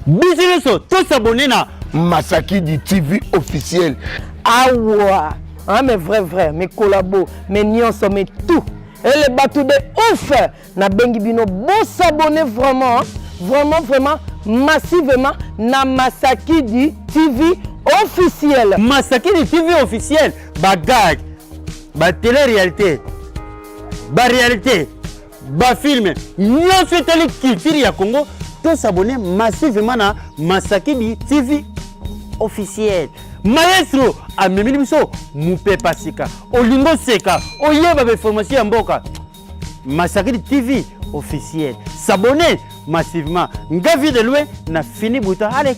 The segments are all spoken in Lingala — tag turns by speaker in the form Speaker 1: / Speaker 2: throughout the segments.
Speaker 1: Business, tous s'abonner na
Speaker 2: Masaki du TV officiel.
Speaker 3: Ah ouais, ah, mais vrai, mes collabos, mes nyonso, mais tout. Et les bateaux de ouf. Na bengi bino, bon s'abonner vraiment, vraiment, massivement na Masaki du TV officiel.
Speaker 1: Masaki du TV officiel, bagag, ba télé-réalité, ba réalité, ba film, nyonso télé culture ya Congo. Tous s'abonner massivement à Masaki du TV officiel. Maestro, à Memilibiso, Moupe Pasika, Olingo Seka, Oyeba formation en Boka. Masaki du TV officiel. S'abonner massivement. Ngavi de loin, na fini bouton. Allez,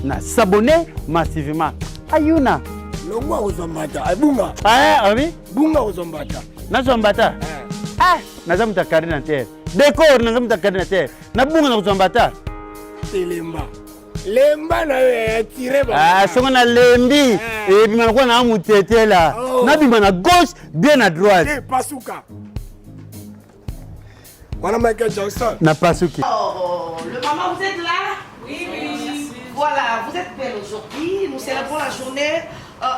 Speaker 1: na s'abonner massivement. Ayuna.
Speaker 2: Longwa ozombata, bunga.
Speaker 1: Ah oui?
Speaker 2: Bunga ozombata.
Speaker 1: Na zombata. Ah, na zamuta karina terre. Décor na zamuta karina terre. Na bunga na zombata.
Speaker 2: Telemba. Lemba na tiré ba.
Speaker 1: Ah, songo na lembi. Et puis maintenant na mutete là. Na bima na gauche, bien à droite.
Speaker 2: Eh, pasuka. Voilà Michael Jackson.
Speaker 1: Na pasuki.
Speaker 4: Oh, le maman, vous êtes là? Oui. Voilà, vous êtes belle aujourd'hui. Nous célébrons la journée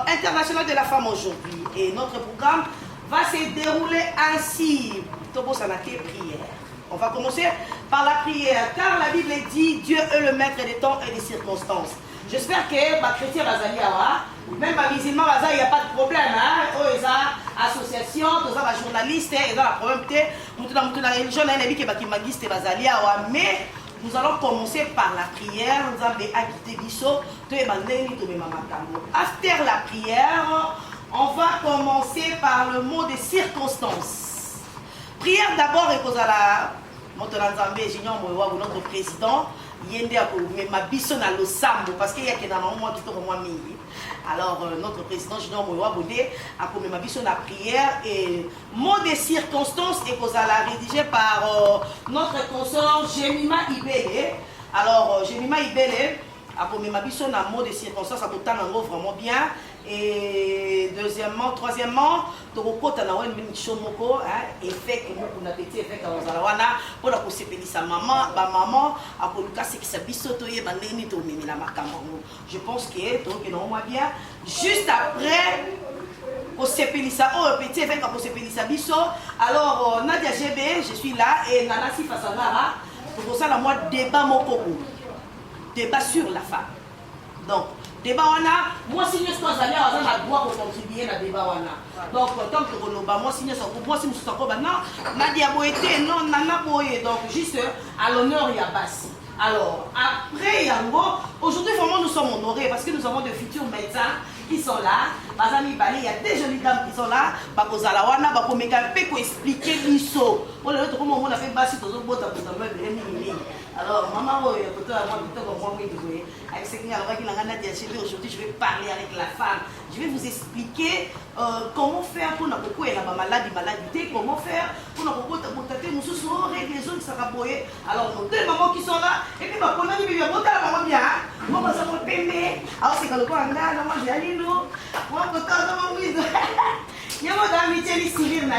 Speaker 4: internationale de la femme aujourd'hui. Et notre programme va se dérouler ainsi. Tobo Sanake, prière. On va commencer par la prière, car la Bible dit Dieu est le maître des temps et des circonstances. J'espère que ma chrétien va aller à même ma musulman il n'y a pas de problème. Oh, ils ont association, ils ont journaliste, ils ont la problème. Mais nous allons commencer par la prière. Nous allons quitter Bisso. After la prière, on va commencer par le mot des circonstances. Prière d'abord et cause à la notre président parce qu'il y a qui alors notre président Junior Moyoa Bodé a commis ma biso la prière et mot des circonstances et cause à la rédigé par notre consort Jemima Ibele. Alors Jemima Ibele a commis ma biso na mot des circonstances à botan en vraiment bien. Et deuxièmement, troisièmement, Torokota na wen ben chomoko effet que moko na petit effet ka ozala wana pour la kosepeli sa maman, ba maman a koluka se ki sa biso to ye bandeni to mimila makambo. Je pense que to que non moi bien juste après kosepeli sa petit effet ka kosepeli sa biso. Alors Nadia GB, je suis là et Nana Sifa Sangara pour ça la moi débat moko. Débat sur la femme. Donc débat wana moi signe ce qu'on a droit pour contribuer à débat wana donc tant que Roloba moi signe son moi signe son combat non Nadia Boete non Nana Boye donc juste à l'honneur il y a Bassi. Alors après Yango aujourd'hui vraiment nous sommes honorés parce que nous avons de futurs médecins qui sont là. Bazami Bali, il y a des jolies dames qui sont là. Bakozala wana bakomeka pe ko expliquer biso. Pour le autre comment on a fait Bassi tozo bota pour ta mère de alors, maman, avec ce qu'il y a aujourd'hui, je vais parler avec la femme. Je vais vous expliquer comment faire pour nous la maladie, comment faire pour nous régler les autres qui sont. Alors, nos deux mamans qui sont là, et puis, on a dit, bien, moi, ça va payer. Alors, c'est quand le coin, moi, j'ai allé, nous. Moi, quand on a il y a une amitié civile,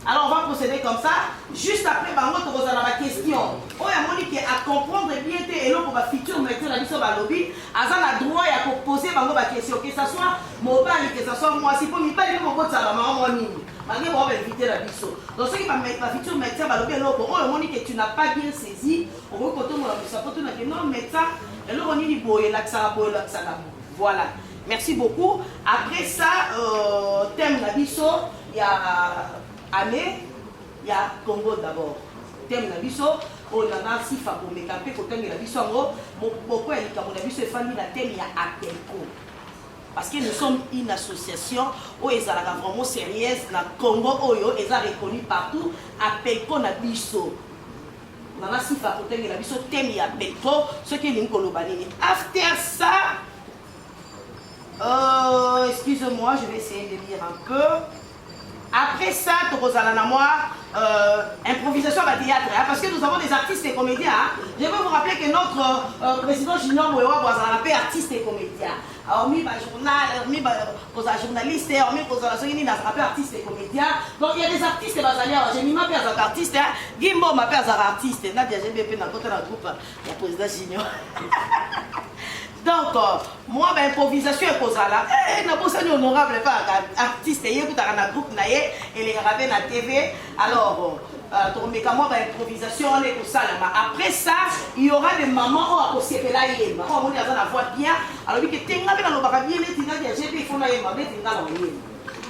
Speaker 4: alors on va procéder comme ça. Juste après, on va la question. On a monique à comprendre bien et l'on va futur mettre la mission à lobby. Azan a droit à poser ma question. Que ce soit mobile, que ce soit moi, si pour ne pas dire mon vote, ça va m'envoyer. Malgré on va éviter la mission. Donc ce qui va mettre la future médecin à lobby, on a monique que tu n'as pas bien saisi. On va côté mon mission. Quand on a dit non médecin, et l'on dit boy, l'accent boy, l'accent voilà. Merci beaucoup. Après ça, thème la mission, il y a année, il y a Congo d'abord. Thème la biso, on a si fa pour me camper pour thème la biso en gros, pourquoi il y a mon biso et famille la thème il y a Apelco. Parce que nous sommes une association où ils sont vraiment sérieuse dans le Congo où ils sont reconnus partout. Apelco na biso. On a si fa pour thème la biso thème il y a Apelco, ce qui est l'incolobanini. After ça, excusez-moi, je vais essayer de lire un peu. Après ça, improvisation à théâtre, hein, parce que nous avons des artistes et comédiens. Hein. Je veux vous rappeler que notre président Junior Mwewa est artiste et comédien. Alors, il y a journaliste, il y a artiste et comédien. Donc, il y a des artistes, j'ai mis ma père artiste, Gimbo ma père artiste, Nadia GBP dans le groupe, le président Junior. Donc, moi, improvisation est causale. Je suis honorable, artiste, il y a un groupe, et les gravés na TV. Alors, improvisation, on est pour ça. Après ça, il y aura des mamans qui vont se faire la voix bien. Alors, il y a des gens qui vont se faire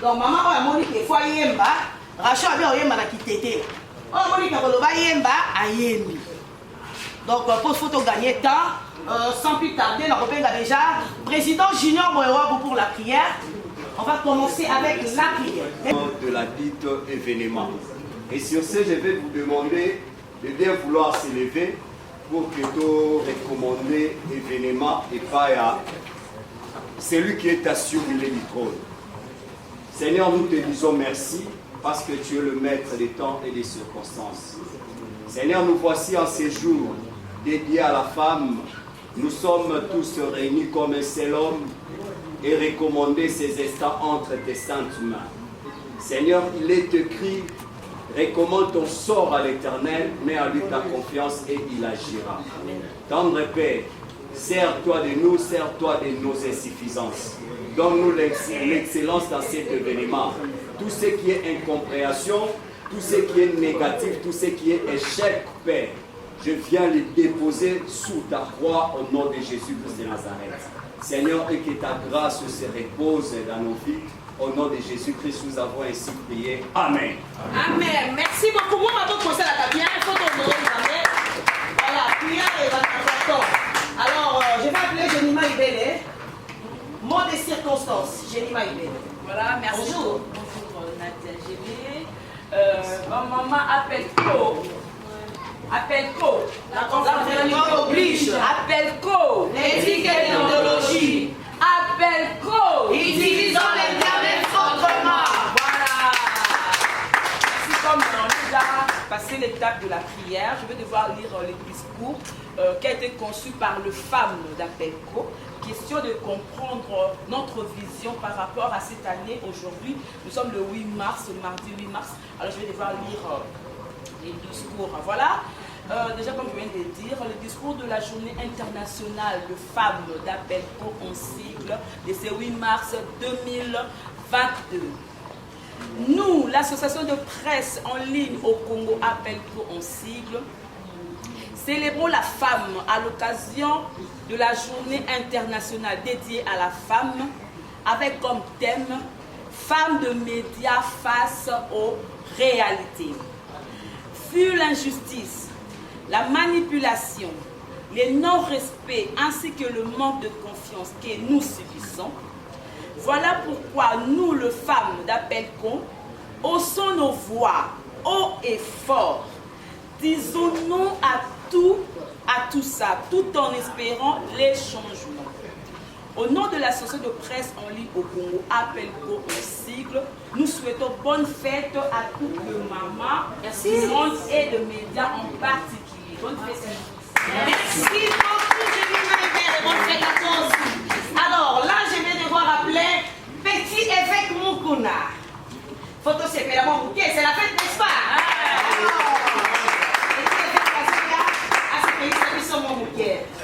Speaker 4: donc, maman, on a dit qu'il faut yemba. Rachel a bien yemba na kitete. On a dit qu'il faut yemba a yembi. Donc, pour photo gagner temps, sans plus tarder, on a déjà président Junior Mwewa pour la prière. On va commencer avec la prière.
Speaker 5: De la dite événement. Et sur ce, je vais vous demander de bien vouloir s'élever pour que tu recommandes l'événement et pas à celui qui est assuré le micro. Seigneur, nous te disons merci parce que tu es le maître des temps et des circonstances. Seigneur, nous voici en ces jours dédiés à la femme. Nous sommes tous réunis comme un seul homme et recommander ces instants entre tes saintes mains. Seigneur, il est écrit, recommande ton sort à l'Éternel, mets à lui ta confiance et il agira. Tendre Père, sers-toi de nous, sers-toi de nos insuffisances. Donne-nous l'excellence dans cet événement. Tout ce qui est incompréhension, tout ce qui est négatif, tout ce qui est échec, Père, je viens les déposer sous ta croix au nom de Jésus-Christ de Nazareth. Seigneur, et que ta grâce se repose dans nos vies. Au nom de Jésus-Christ, nous avons ainsi prié. Amen.
Speaker 4: Amen. Merci beaucoup. Moi, je vais commencer la bien. Il faut t'honorer. Voilà, prière et important. Alors, je vais appeler Jenima Ibele. Mot des circonstances. Jenima Ibele.
Speaker 6: Voilà, merci.
Speaker 4: Bonjour.
Speaker 6: Bonjour, Nadia Gébé. Ma maman appelle Co. Appelle Co.
Speaker 4: La confrérie oblige.
Speaker 6: Appelle Co.
Speaker 4: L'éthique et l'idéologie.
Speaker 6: Appelle Co.
Speaker 4: Utilisons l'Internet autrement.
Speaker 6: Voilà. Merci. Comme on a déjà passé l'étape de la prière, je vais devoir lire le discours qui a été conçu par le femme d'Appelco. Question de comprendre notre vision par rapport à cette année. Aujourd'hui, nous sommes le 8 mars, mardi 8 mars. Alors je vais devoir lire les discours. Voilà. Déjà, comme je viens de dire, le discours de la journée internationale de femmes d'Appelco en sigle de ce 8 mars 2022. Nous, l'association de presse en ligne au Congo Appelco en sigle, célébrons la femme à l'occasion de la journée internationale dédiée à la femme avec comme thème « Femmes de médias face aux réalités ». Fut l'injustice, la manipulation, les non-respects ainsi que le manque de confiance que nous subissons. Voilà pourquoi nous, les femmes d'Appelco, haussons nos voix haut et fort. Disons non à tout ça, tout en espérant les changements. Au nom de l'association de presse en ligne au Congo, Appelco en sigle, nous souhaitons bonne fête à toutes les mamans du monde et de médias en particulier. Bonne fête.
Speaker 4: Merci beaucoup, Jenima Ibele. Bonne fête à toi aussi. Alors là, je vais devoir appeler Petit Évêque Mukuna. Photo c'est la bouquet, c'est la fête, n'est-ce pas?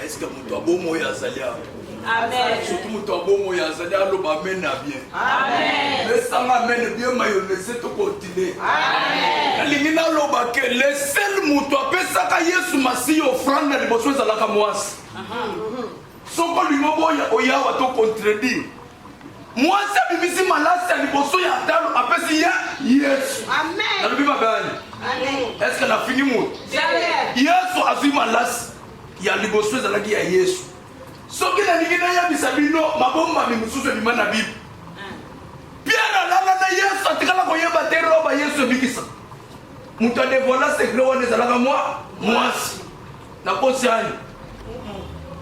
Speaker 7: Est-ce que mon toit bon moyen Zalia?
Speaker 4: Amen.
Speaker 7: Surtout mon toit bon moyen Zalia, l'homme amène bien.
Speaker 4: Amen.
Speaker 7: Le sang amène bien, mayonnaise, tout continuer. Amen. L'ingina l'homme que le seul mouton peut s'accueillir Yesu Massi offrande de besoin à la camoise. Son qu'on lui m'a oya wa to contredire. Moi ça bibisi malasi à liboso ya talo apesi ya Yesu.
Speaker 4: Amen.
Speaker 7: Na lubi magani.
Speaker 4: Amen.
Speaker 7: Est-ce que la fini mo?
Speaker 4: Jamais.
Speaker 7: Yesu azui malasi ya liboso za lagi ya Yesu. Soki na lingina ya bisabino mabomba misusu bima na bibi. Pierre la na Yesu atikala ko yeba te roba Yesu bikisa. Muta de vola secret wana zalaka moi na posiani.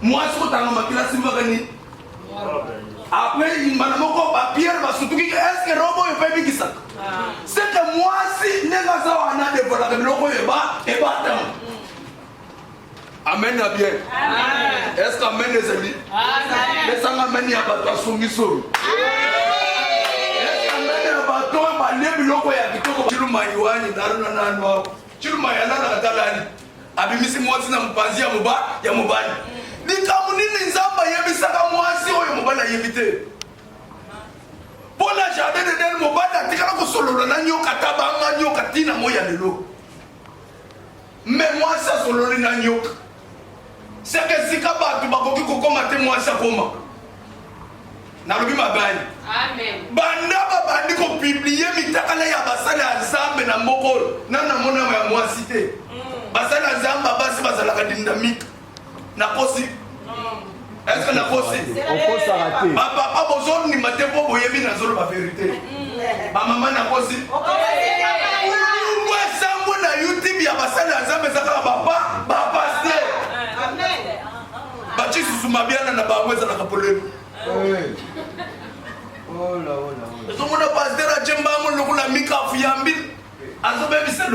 Speaker 7: Moi ce que tu as makila simba kani. Après, il m'a dit que Pierre va surtout est-ce que Robo est pas bien ça? C'est que moi, si les gars ont un développement, le Robo est bas et bas. Amen à bien. Est-ce qu'Amen les amis? Les gens amènent à battre son mission. Est-ce qu'Amen à battre les biloko ya kitoko chiluma yuani daruna nano chiluma ya nana katalani abimisi mwasi na mpanzi ya mubani nikamunini nzamba yebisaka mwasi oyo mubani ayebite pona jardin de den mubani atikala kosolola na nyoka tabanga nyoka tina moya lelo mais mwasi asololi na nyoka seke sika batu bakoki kokoma te mwasi akoma nalobi mabani banda babandi kopiblie mitakala ya basala ya nzambe na mokolo nana mona ya mwasi te basala ya nzambe basi bazalaka dynamique nakosi est-ce que nakosi bapapa bozondima te mpo boyebi nazoloba vérité bamama nakosi esambo na youtube ya basala ya nzambe ezakaka bapaster baci susu mabiana na bango ezalaka polemi ezomona paster acembango lokola mikafu yambi azobebisa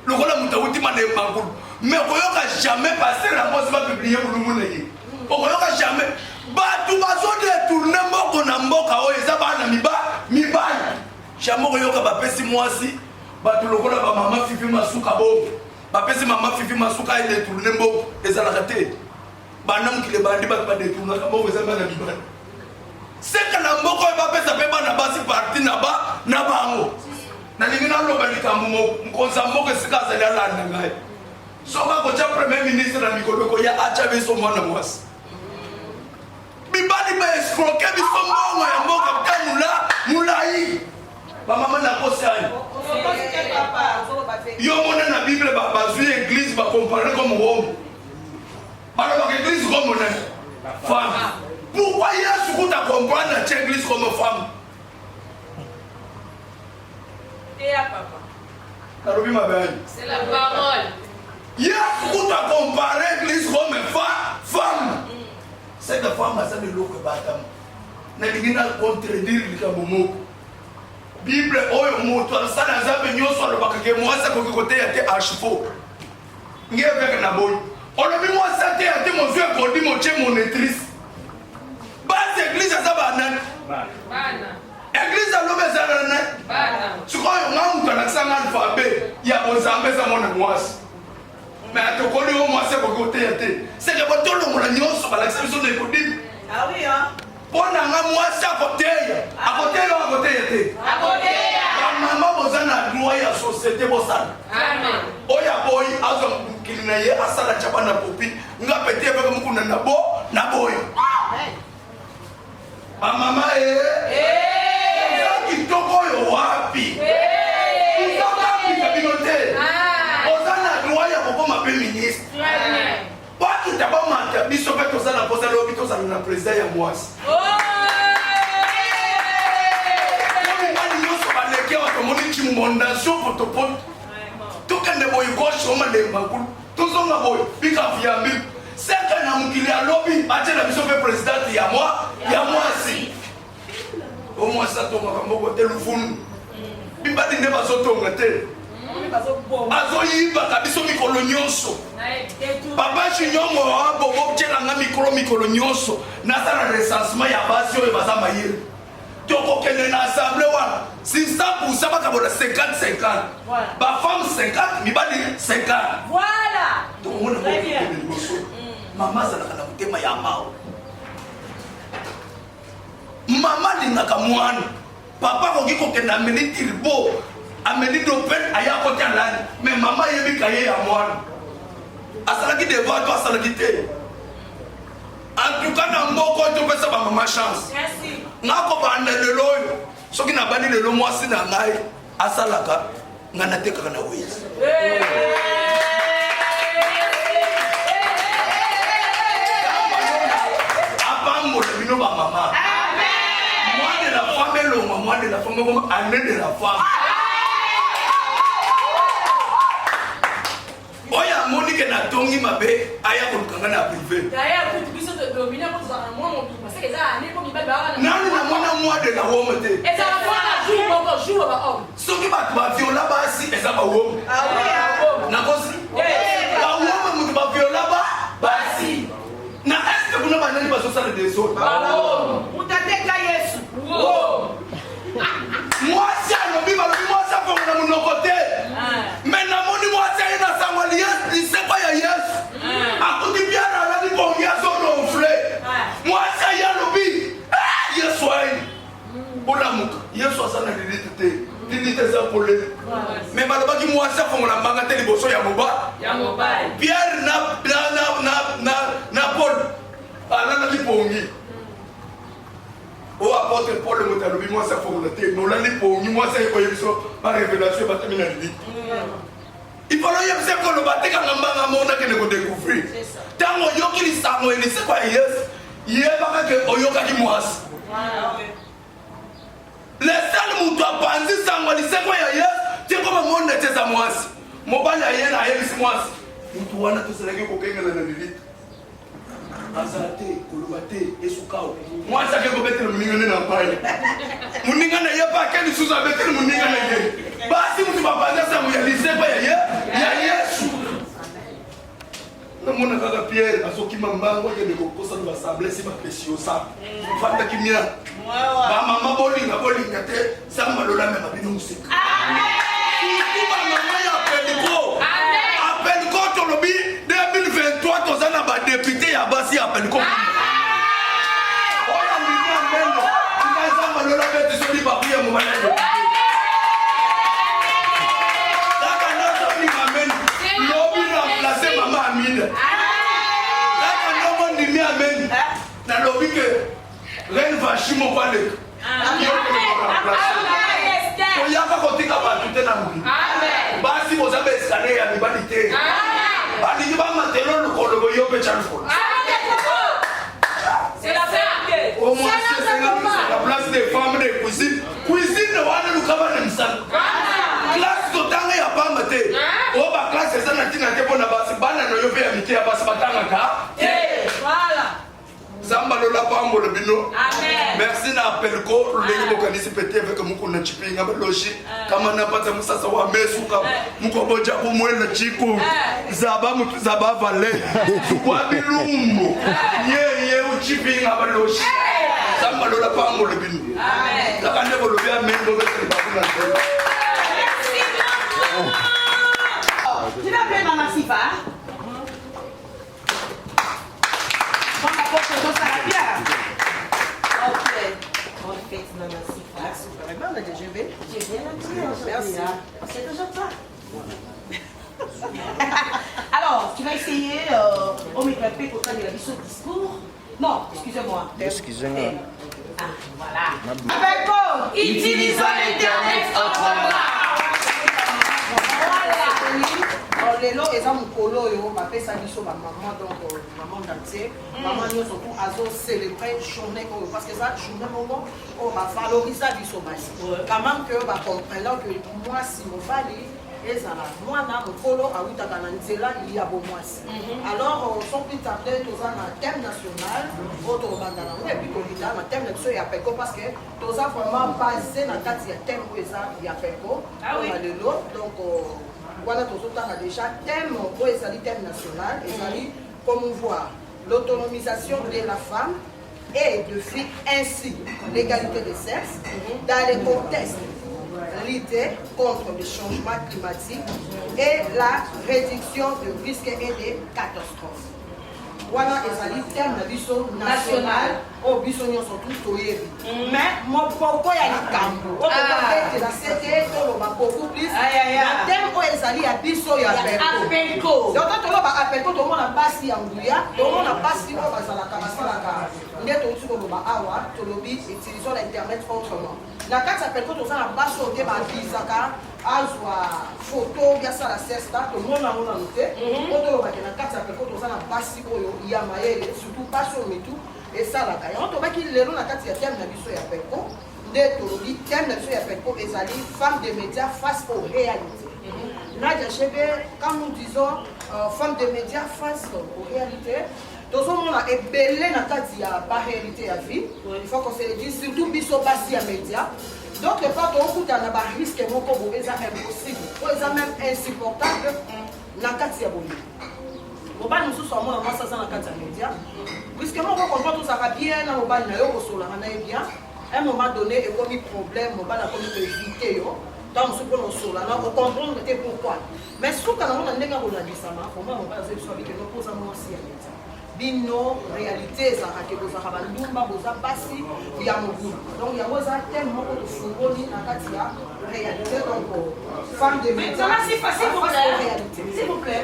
Speaker 7: lokola mutu awutima na emankulu mais okoyoka jamais paster yango ozi bapiblie bulumu na ye okoyoka jamais bato bazodetourne mboko na mboka oyo eza bana mibali jamais okoyoka bapesi mwasi bato lokola bamama fifi masuka bongo bapesi mama fifi masuka edetourne mboko ezalaka te bana mokili bandi bato badetournaka mboko eza bana mibali seka na mboko oyo bapesa mpe bana basi parti na bango nalingi naloba likambo mokonzi ya mboka esika azali alanda ngai soki akotya premier ministre na mikolo ekoya atya biso mwana mwasi mibali baescroke biso mbongo ya mboka ta mulai bamama nakosi ani yo mona na bible bazwi église bacompare comme homme balobaka église comme femme. Pourquoi Yesu kuta comprendre l'église comme femme?
Speaker 6: Et à papa.
Speaker 7: C'est la parole. Yesu kuta comparer l'église comme femme. Cette femme a ça de l'eau que batam. Nalingi na contredire likambo. Bible oyo moto asala nzambe nyonso alobaka ke mwasi ko côté ya te archifaux. Ngeke na boy. Olobi mwasi te ya te mozwe ko di moche monétrice. Base église à Zabana. Église à l'homme Zabana. Tu crois que nous avons un alphabet. Il y a un zambé à mon amoise. Mais à te connaître au moins c'est pour côté. C'est que votre nom la nuance sur l'acception des codines.
Speaker 4: Ah oui, hein.
Speaker 7: Pour un amoise à côté. À côté ou à côté. À côté. Maman vous en a gloire à société bossane. Amen. Oya boy, azom kilinaye asala chapana popi. Nga pété avec mukuna nabo naboy. Amen. Mama kitoko yo wapi wapi kabinote ozana droit ya kokoma pe ministre waki tabamata biso pe tozana posa lobi tozana na président ya mwasi mani yoso baleke watomoni chimondation fotopoto tokende boy gauche omande makulu tozonga boy bikafu ya mbiku seka na mukili alobi bache na biso pe président ya mwasi o mwasi atonga mboko te lufunu bibali nde bazotonga te azoyiba biso mikolo nyonso papa shinyomo abobo tyenanga mikolo nyonso nasala recensement ya basi oyo baza mayele tokokende na assemblée wana si 100% bakabola 50-50 bafemme 50 mibali 50
Speaker 6: voilà
Speaker 7: tomona liboso mama azalaka na motema ya mawa mama alingaka mwana papa akoki kokende ameni tiribo ameni dopen aya kote alani mais mama ayebika ye ya mwana asalaki devoir to asalaki te en tout cas na mboko topesa bamama chance nakobanda lelo oyo soki nabandi lelo mwasi na ngai asalaka ngai natekaka na wezi apambola bino bamama moi de la femme elonga moi de la femme comme année de la femme oya moni que na tongi mabe aya kolukanga na privé nani na mwana mwade na wome te soki bato baviola basi eza bawome nakosi bawome moto baviola basi na este kuna banani bazosala desordre
Speaker 4: utateka Yesu
Speaker 7: mwasi alobi balobi mwasi afongola monoko te me namoni mwasi aye na sango lisekwa ya yesu akuti biara alali bongi azorofle mwasi aye alobi yesu aini olamuka yesu aza na lilite te lilite eza polele me balobaki mwasi afongola mbanga te liboso ya mobali pierre na paul alalali bongi o apôtre Paul moto alobi mwasi afongola te nolali pongi mwasi ayekoye biso barévélation batami na lili ifalo yebisa koloba tekanga mbanga mona kende kodécouvrir ntango oyoki lisango elisekwa ya yesu yebaka ke oyokaki mwasi lesali moto apanzi sango lisekwa ya yesu tieko bamonda te eza mwasi mobali aye na ayebisi mwasi moto wana tozelaki kokengela na lili azala te koloba te esukao mwasi ake kobetela moninga nde na mpaye moninga na ye mpe ake lisusu abeteli moninga na ye basi moto bapanza sango ya lisekwa ya yesu namona kaka pierre azokima mbango akende kokosana basablesi bapreciosa fandaki mia bamama bolinga te samba lolamema bino mosika surtout bamama ya apeliko tolobi 2023 toza na badepute ya basi ya apeliko oyo mbimi ya mbendo ina samba lolameti soli babuya mobali ya kaka nasolinga mbendo lobi remplace mama amida kaka ndomo ndimi ya mbendo nalobi ke reine vashimo kwaleka toyaka kotika bato te na moki basi boza baeskale ya mibali te balingi bamatelo lokolo boyo mpe tya lokolo la place des femmes de cuisine wana lukaba na misala classe totanga ya pamba te o baklasse eza na ntina te mpona basi bana noyo mpe ya mike ya basi batangaka zamba lola pambo le bino merci na apelko lolenge bokanisi pete avec mukuna chipinga baloshi kama napata musasa wa mesuka mukoboja kumwela chiku zaba vale kwa bilumbu ye uchipinga baloshi zamba lola pambo le bino lakande bolobia mendo bese bakuna tele
Speaker 4: tu vas appeler Maman Sifa. Bon, d'accord, ça va bien. Ok. Bonne fête, Maman Sifa. Super. Bien, on a déjà vu. J'ai bien entendu. Merci. C'est toujours ça. Alors, tu vas essayer au micro-p pour faire de la mission discours. Non, excusez-moi.
Speaker 1: Excusez-moi.
Speaker 4: Ah, voilà. Avec vous, utilisons l'Internet autrement. lelo eza mokolo oyo bapesa biso bamama donc maman d'entier maman nyonso tu azocélébre journée oyo parce que eza journée moko oyo bavalorisa biso basi quand même que bacomprendre que mwasi mobali ezala mwana mokolo awutaka na nzela ya bomwasi alors sans plus tarder toza na thème national oyo tokobanda nango epuis kolita na thème na biso ya peko parce que toza vraiment basé na kati ya thème oyo eza ya peko na lelo donc voilà tozotanga déjà thème oyo ezali thème national ezali promouvoir l'autonomisation de la femme et de filles ainsi l'égalité des sexes dans les contextes lutter contre le changement climatique et la réduction de risques et des catastrophes. Voilà ezali thème na biso national o biso nyonso tu toyebi mais mopoko ya likambo o tobete na sete toloba beaucoup plus na thème o ezali ya biso ya apelko donc toloba apelko tomona basi ya nguya tomona basi o bazalaka basalaka nde touti koloba awa tolobi utilisons l'internet autrement na kati apelko toza na basi ote babizaka azwa photo biasala sesta tomona ngo nanu te o tolobaki na kati apelko toza na basi oyo ya mayele surtout basi oyo metu esalaka yango tobaki lelo na kati ya thème na biso ya peko nde tolobi thème na biso ya peko ezali femme de média face aux réalités
Speaker 8: Nadia Chebe, quand nous disons femme de médias face aux réalités, tout le monde est belé dans la réalité à vie. Il faut qu'on se le dise, surtout biso basi à médias. Donc, le fait qu'on a un risque qui est impossible, ou même insupportable, dans la boli. Nous sommes dans la médias. Puisque nous comprenons tout ça bien, nous bien. À un moment donné, il y a un problème, on va éviter. Donc, nous comprenons pourquoi. Mais si nous avons un peu de temps, on va bino réalité ça que vous avez ndumba boza basi ya mobu donc il y a un thème de fungoli na kati ya réalité donc femme de médias
Speaker 4: c'est facile pour s'il vous plaît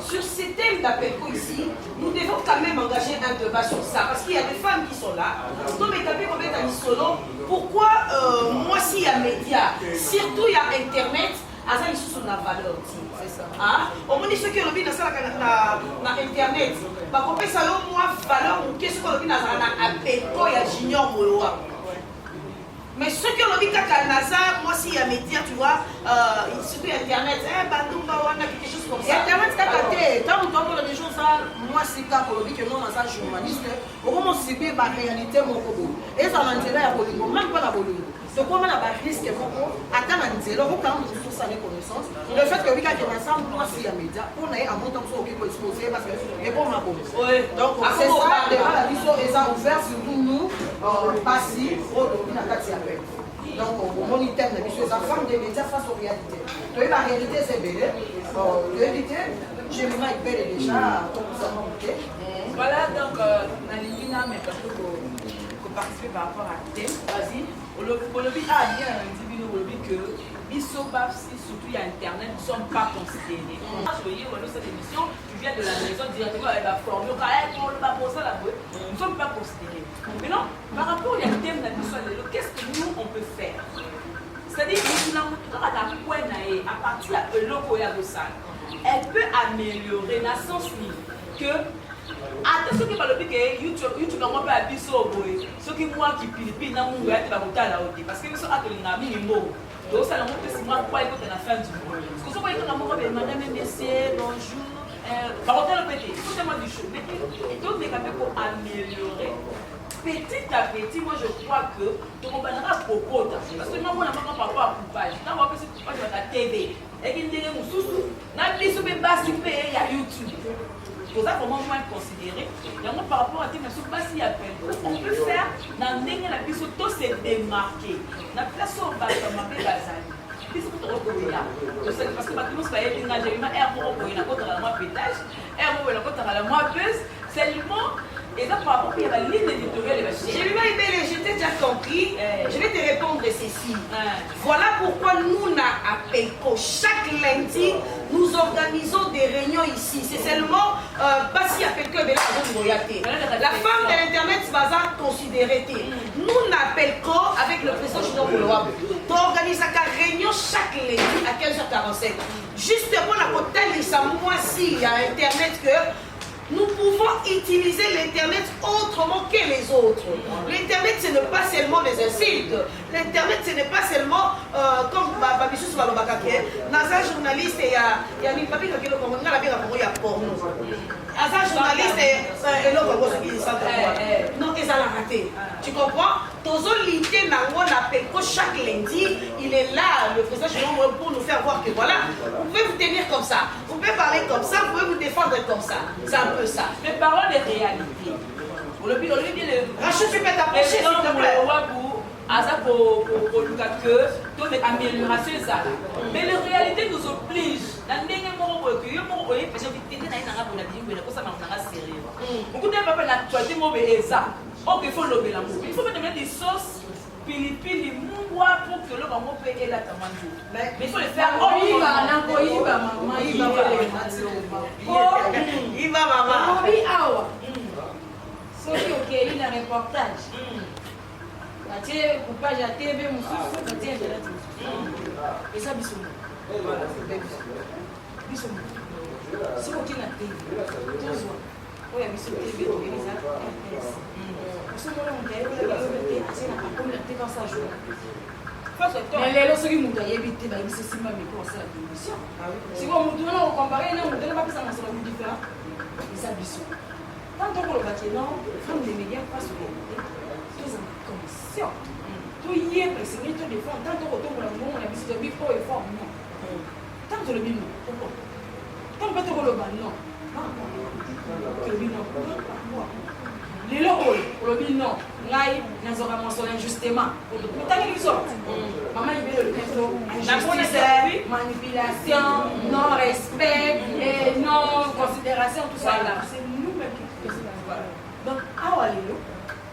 Speaker 4: sur ces thèmes d'Apelco ici nous devons quand même engager un débat sur ça parce qu'il y a des femmes qui sont là donc mais tapé combien d'années solo pourquoi moi si il y a médias surtout il y a internet aza lisusu na valeur c'est ça ah omoni soki olobi nasalaka na internet bakopesa yo mwa valeur moke soki olobi nazala na Apelco ya junior moloa mais soki olobi kaka naza mwasi ya média tu vois surtout internet bandumba wana quelque chose comme ça
Speaker 8: internet kaka te ntango tokola des choses ça mwasi kaka olobi ke non naza journaliste okomosibir baréalité moko boye ezala na nzela ya bolingo même mpo na bolingo tokoma na barisque moko ata na nzela okokanga mosusu osala connaissance le fait que obika ke naza mwasi ya média mpo na ye amonta mosu okoki koexpose parce que ekoma boye donc c'est ça débat na biso eza ouvert surtout nous basi oyo tolobi na kati ya pepe donc omoni thème na biso eza femme de média face aux réalités toyebi ba réalité eza ebele toyebi te jemima ebele déjà tokusama moke
Speaker 6: voilà donc nalingi na meka participer par rapport à thème. Vas-y. Olobi a dit que biso bafsi surtout il y a internet ne sont pas considérés. Voyez cette émission, tu viens de la maison directement avec la formule, nous ne sommes pas considérés. Maintenant, par rapport à thème de la qu'est-ce que nous on peut faire? C'est-à-dire que nous à partir de l'eau elle peut améliorer dans le sens que attention que balobi que YouTube na mwa pa biso boye soki mwa ki pilipili na mungu ya ba motala ote parce que biso atolinga minimum donc ça na mwa pesi mwa kwa iko na fin du mois parce que so boye na mwa be madame messieurs bonjour ba motala pété tout est moi du show mais donc des capé pour améliorer petit à petit moi je crois que to kombanaka kokota parce que moi na mwa papa coupage na mwa pesi coupage na TV et qui ndenge mususu na biso be basi pe ya YouTube. Pour ça, comment moins considérer. Donc, par rapport à tes nations, pas si on peut faire dans l'année la plus auto se démarquer. La place où on va se bazali. Parce que maintenant, c'est pas une ingénierie, elle a un pétage, elle a un buzz, seulement. Et là, par rapport à la ligne éditoriale,
Speaker 4: je t'ai déjà compris. Je vais te répondre ceci. Voilà pourquoi nous, à Apelco, chaque lundi, nous organisons des réunions ici. C'est seulement pas si Apelco est la femme de l'internet, c'est pas considérée. Nous, à Apelco, avec le président Junior Moloa, nous organisons une réunion chaque lundi à 15h45. Justement, la côté de moi, si il y a internet que nous pouvons utiliser l'Internet autrement que les autres. L'Internet, ce n'est pas seulement les insultes. L'Internet, ce n'est pas seulement, comme Babissou sur la Naza journaliste et il y a une papier qui est le porno. Naza journaliste et l'autre, non, ils ont raté. Tu comprends? Tozo Linté Nango Apelco chaque lundi, il est là, le président Jérôme, pour nous faire voir que voilà, vous pouvez vous tenir comme ça, vous pouvez parler comme ça, vous pouvez vous défendre comme ça. C'est un peu ça.
Speaker 6: Mais parlons des réalités.
Speaker 4: Rachel, tu peux t'approcher, s'il te plaît.
Speaker 6: Pour amélioration ça. Mais la réalité nous oblige. Il faut mettre des sauces pilipili mungwa pour que le maman paye la tamando. Mais il faut le faire.
Speaker 4: Il va maman.
Speaker 9: Ceux qui ont créé le reportage. Atie coupage à TV mususu atie internet et ça biso biso si on tient la TV toujours oya biso TV organisa RTS biso mona on gagne la TV atie na comme la TV ça joue Mais les lorsque vous avez évité, c'est si mal mais ça la télévision. Si vous vous comparez, vous ne pas ça dans différent. Et ça bisou. Tant qu'on le bâtit non, comme les médias passent sur réalité, tous en commission. Tout y est précisé, tout défend. Tant qu'on retourne le monde, on a visité le fort et fort, non. Tant que le bin non, pourquoi? Tant que le ban non. Non, le bin non, pourquoi? Les locaux, le bin non. Ngai, nous aurons mentionné justement. Mais tant qu'ils sortent, maman il veut le injustice, manipulation, non-respect, et non-considération, tout ça. C'est nous-mêmes qui faisons ça. Donc, ah ouais,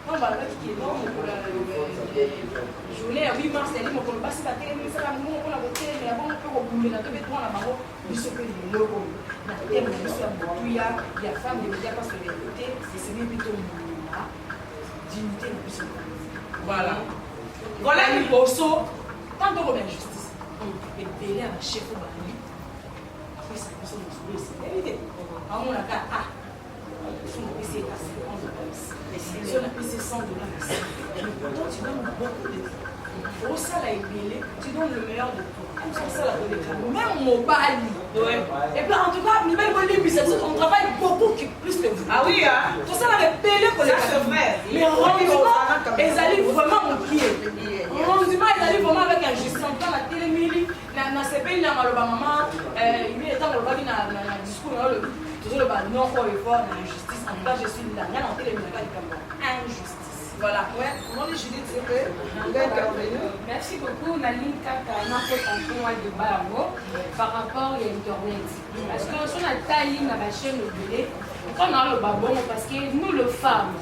Speaker 9: on va le qui est dans le journée à 8 mars, elle dit, on va passer la télé, on va voter, mais avant, on peut rebouler, on va mettre la barre, il se fait des locaux. La thème, il y a femmes, il y a pas sur les côtés, c'est plutôt là. Dignité de plus. Voilà. Voilà le bosso. Tant qu'on a justice. Et belé à chef au bali. Après ça, nous sommes dans ce pays. On a qu'à on a payé 11 $. On a payé $100. Pourtant, tu donnes beaucoup de temps. Au salaire belé, tu donnes le meilleur de toi. Comme ça, la politique. Même mon bali. Et puis en tout cas, on travaille beaucoup plus que vous. Ah oui, hein? Tout ça, on a belé pour les frères. Mais rendement, ils allaient vraiment au pied. Rendement, ils allaient vraiment avec injustice. Dans la télémélie, dans ce pays, dans le maman, il est temps de regarder dans le discours, toujours le bas non fort et fort, dans l'injustice. En tout cas, je suis là. Rien en télémélie, injustice. Voilà. Ouais, comment les Judith, s'il vous plaît? Merci beaucoup, Naline Kaka, notre canton de Balango, par rapport à Internet. Parce que si on a taillé dans la chaîne de télé, on a le babon parce que nous, les femmes,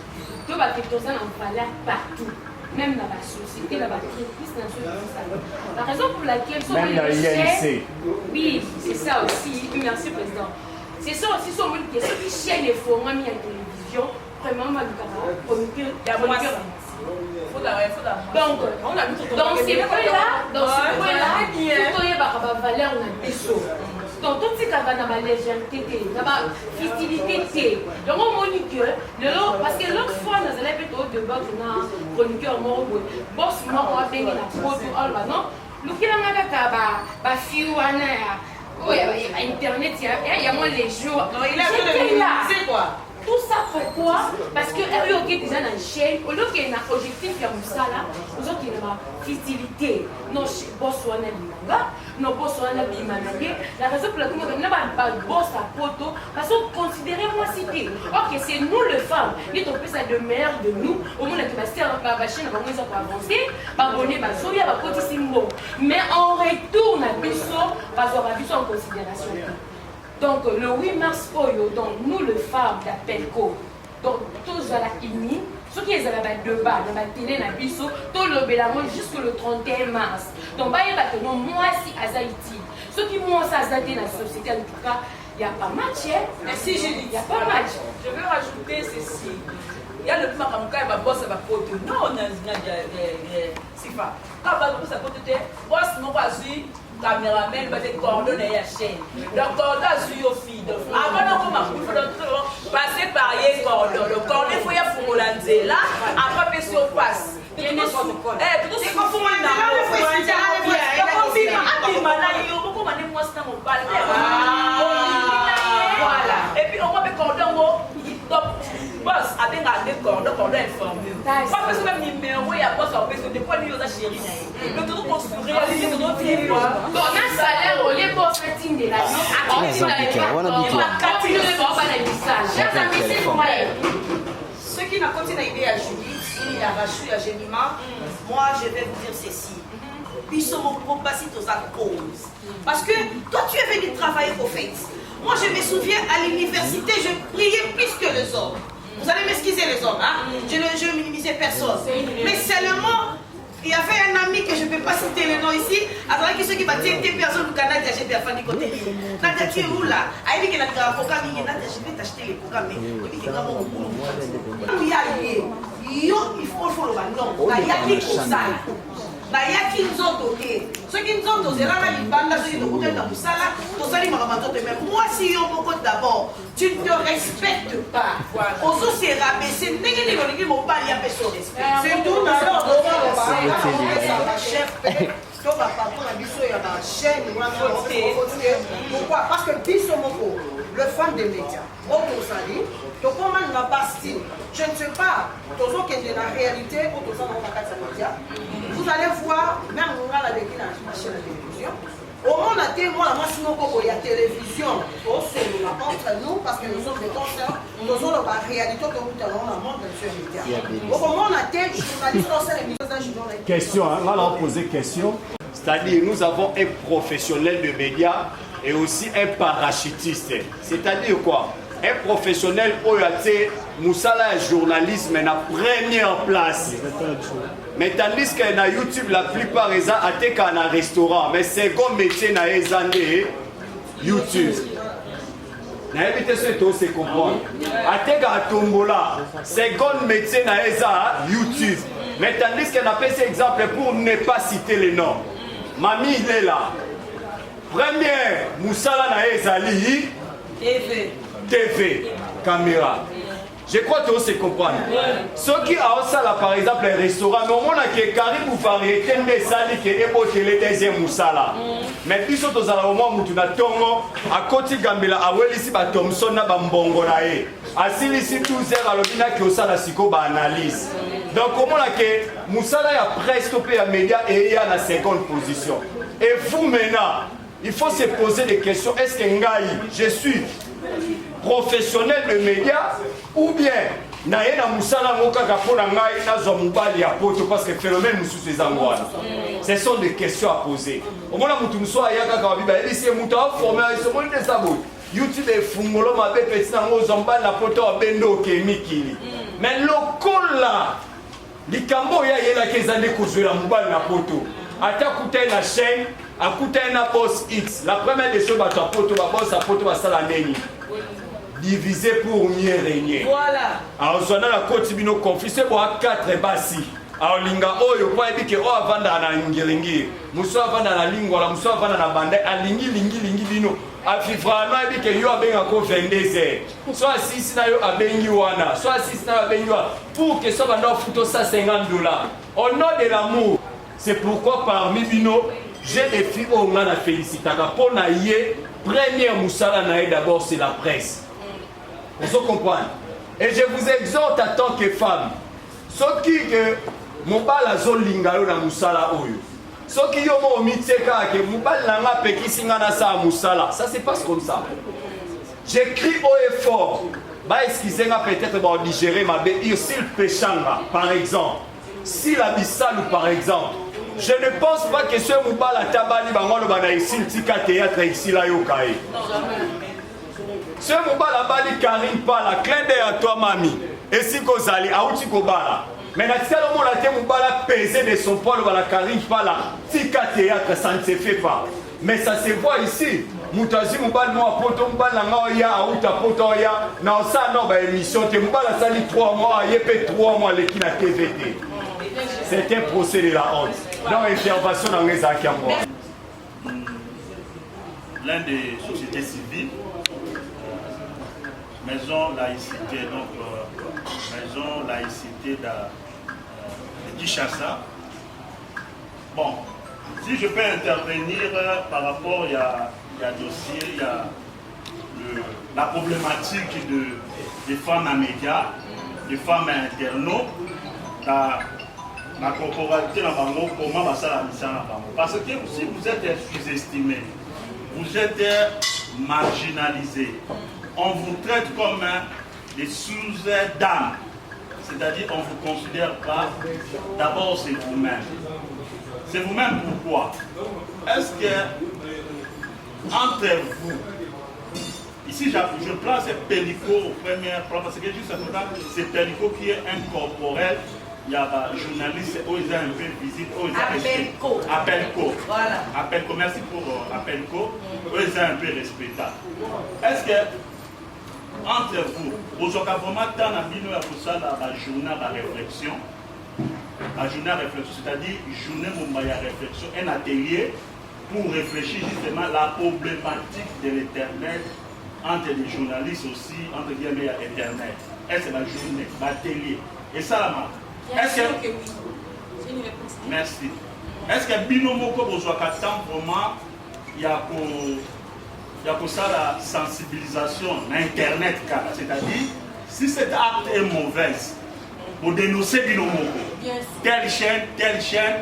Speaker 9: tout va être en valeur partout. Même dans la société, dans la créatrice, dans la raison pour laquelle sont les oui, c'est ça aussi. Merci, Président. C'est ça aussi, sont les chaînes et forums mis à la télévision. Vraiment, donc, dans ces points-là, tout est par valeur, on a des choses. Donc, tout ce qui est dans la légèreté, dans la festivité, donc on dit que, parce que l'autre fois, nous allons plutôt de bord, on a un chroniqueur mort, boss mort, on a béni la photo, non? Nous qui l'avons avec fille, Internet, il y a moins les jours. Non, il a fait le c'est quoi? Tout ça pourquoi? Parce que RIOK est déjà dans une chaîne, au lieu qu'il y ait un objectif comme ça là, nous autres il y a une festivité. Nos boss sont nos boss sont la raison pour laquelle on n'a pas de boss à poto, parce qu'on considère moi cité. Ok, c'est nous les femmes, nous on peut ça de meilleur de nous, au moins que la chaîne va avancer, va bonner, va sourire, va côté mais on retourne à Bissot, parce qu'on va Bissot en considération. Donc le 8 mars, donc nous les femmes d'Apelco, donc tous à la INI, ceux qui sont de bas, dans la télé, dans la biso, tout le bélamont jusqu'au 31 mars. Donc moi si à Haïti, ceux qui m'ont ça dans la société, en tout cas, il n'y a pas match.
Speaker 6: Merci, j'ai dit.
Speaker 9: Il n'y a pas match.
Speaker 6: Je veux rajouter ceci. Il y a le plan comme ça, il va bosser à côté. Non, on a c'est pas. Quand on va bosser à côté, boss, non pas sûr. Caméraman, va te coordonner la chaîne. Donc, cordon sur au feed. Avant, il faut passer par les cordons. Le cordon, il faut y avoir pour l'anzer là. Après, il sur passe. Tout ce qu'on voilà. Et puis, on va faire cordon. Donc, boss, avec un cordon informé. Pas parce que même numéro, il y a boss en fait, des fois, il y a des chéris. Le tout construire, réaliser notre vie. Donc, un salaire, on est boss, fatine de la
Speaker 4: ce qui n'a continué à aider à Judith, il a racheté à Génima, moi je vais vous dire ceci. Ils sont mon propre aux cause. Parce que toi tu es venu travailler au fait. Moi je me souviens à l'université, je priais plus que les hommes. Vous allez m'excuser les hommes, hein? Je ne minimisais personne. Mais seulement, il y avait un ami que je ne peux pas citer le nom ici, avec ceux qui battent des personnes du Canada, j'ai bien fait du côté. Nadia, tu es où là? Je vais t'acheter les programmes. Il faut le ballon. Il y a des choses. bayaki nzoto te soki nzoto ozelaka libanda soki tokokenda mosala tozali makambo nzoto mais mwasi yo moko d'abord tu ne te respectes pas ozo se rabaisser ndenge nini olingi mobali apeso respect
Speaker 8: surtout na chef to bapapa na biso ya bachaîne wana pourquoi parce que biso moko le fan des médias otozali tokoma na bastine je ne sais pas tozokende na réalité otozala na kati ya média vous allez voir même ngala leki na chaîne de télévision omona te mwana mwasi moko boye ya télévision osolola entre nous parce que nous sommes des concerts tozoloba réalité tokutanao na monde de ce média okomona te journaliste osala émission za journaliste
Speaker 5: Question, on va leur poser question. C'est-à-dire, nous avons un professionnel de médias et aussi un parachutiste. C'est-à-dire quoi? Un professionnel OYAT, Moussala est journaliste, mais na première place. Mais tandis que na YouTube, la plupart des gens ont un restaurant. Mais second métier na YouTube. Na évité ce que se comprendre. Ateka à Tombola, second métier na YouTube. Mais tandis qu'on a fait cet exemple pour ne pas citer les noms. Mamie, il est là. Première, Moussala na Ezali. TV. Caméra. Je crois que se comprendre. Ceux qui ont ça là, par exemple, les restaurants, mais au moins, il y a carrément variété de salles qui est pour les deuxième Moussala. Mais puis, surtout, au moment où tu as tongo, à côté Gambela, à Welisi, à Thomson, à Bambongo, à Silisi, tout ça, à l'obina qui est au sala siko, analyse. Donc, comment là que Moussala a presque stoppé à média et il y a la seconde position. Et vous maintenant, il faut se poser des questions. Est-ce que je suis professionnel de médias ou bien naye na Moussala mokaka pona ngai na zo mobali ya poto parce que phénomène mususu ezangwana. Ce sont des questions à poser. Au moins mutu muso ayaka ka biba elisi mutu a formé ce monde de sabo. YouTube est fungolo mabe petit na ngo zombali na poto bendo kemikili. Mais lokola likambo ya yela kezande kozwela mobali na poto. Ata kutai na chaîne, akutai na boss X. La première des choses ba ta poto ba boss a poto ba sala neni. Diviser pour mieux régner.
Speaker 4: Voilà.
Speaker 5: Alors, on a la côte bino conflit, c'est pour 4 bassi. Alors, linga oyo kwa ebike o avanda na ngilingi. Muso avanda na lingwa, la muso avanda na banda, alingi lingi bino. Afifra no ebike yo abenga ko 22h. Soit 6 na yo abengi wana, soit 6 na abengi wana pour que ça banda photo ça $50. Au nom de l'amour, c'est pourquoi parmi bino, j'ai des filles au on a félicité pour na yé première Moussala na d'abord c'est la presse. Vous comprenez? Et je vous exhorte en tant que femme, ceux qui que mon bal a zone lingalo na Moussala oyo, ceux qui ont mon miteka que mon bal langa peki singana sa Moussala, ça se passe comme ça. J'écris haut et fort, bah excusez-moi peut-être pour digérer ma béire s'il péchanga par exemple, si la bissalou par exemple. Je ne pense pas que ce moubal a tabali bango bana ici le tika théâtre ici là yokae. Ce moubal a bali Karim Pala, clin d'œil à toi mamie. Et si Kozali, Aouti Kobala. Mais na tia le monde a été moubal a pesé de son poil à Karim Pala. Tika théâtre, ça ne se fait pas. Mais ça se voit ici. Moutazi moubal moi poto moubal na ngaoya, Aouta poto ya. Na ça non ba émission, te moubal a sali 3 mois, yepé 3 mois les qui na TVT. C'est un procès de la honte. Dans l'intervention dans les acquis.
Speaker 10: L'un des sociétés civiles, maison laïcité, donc maison laïcité de Kinshasa. Bon, si je peux intervenir par rapport, il y a dossier, il y a la problématique des femmes à médias, des femmes internautes, la corporalité dans Bango, comment ça la mission dans Bango. Parce que si vous êtes sous-estimé, vous êtes marginalisé, on vous traite comme des sous-dames. C'est-à-dire on ne vous considère pas, d'abord c'est vous-même. C'est vous-même pourquoi? Est-ce que entre vous, ici je place Pélico au premier plan, parce que juste c'est Pélico qui est incorporel. Il y a un journaliste, ils ont un peu visite, Appelco. Voilà. Appelco, merci pour Appelco. Ils ont un peu respectable. Est-ce que, entre vous, aujourd'hui, vraiment, dans la journal, la réflexion, la journée à réflexion, c'est-à-dire journée Moumaya réflexion, un atelier pour réfléchir justement à la problématique de l'Internet entre les journalistes aussi, entre guillemets, Internet. Est-ce que la journée, l'atelier? Et ça, la marque. Est-ce que...
Speaker 9: oui. J'ai une réponse.
Speaker 10: Merci. Est-ce que Binomoko Bozouaka temps vraiment, il y a pour ça la sensibilisation à Internet, c'est-à-dire, si cette acte est mauvaise, pour dénoncer Binomoko, telle chaîne,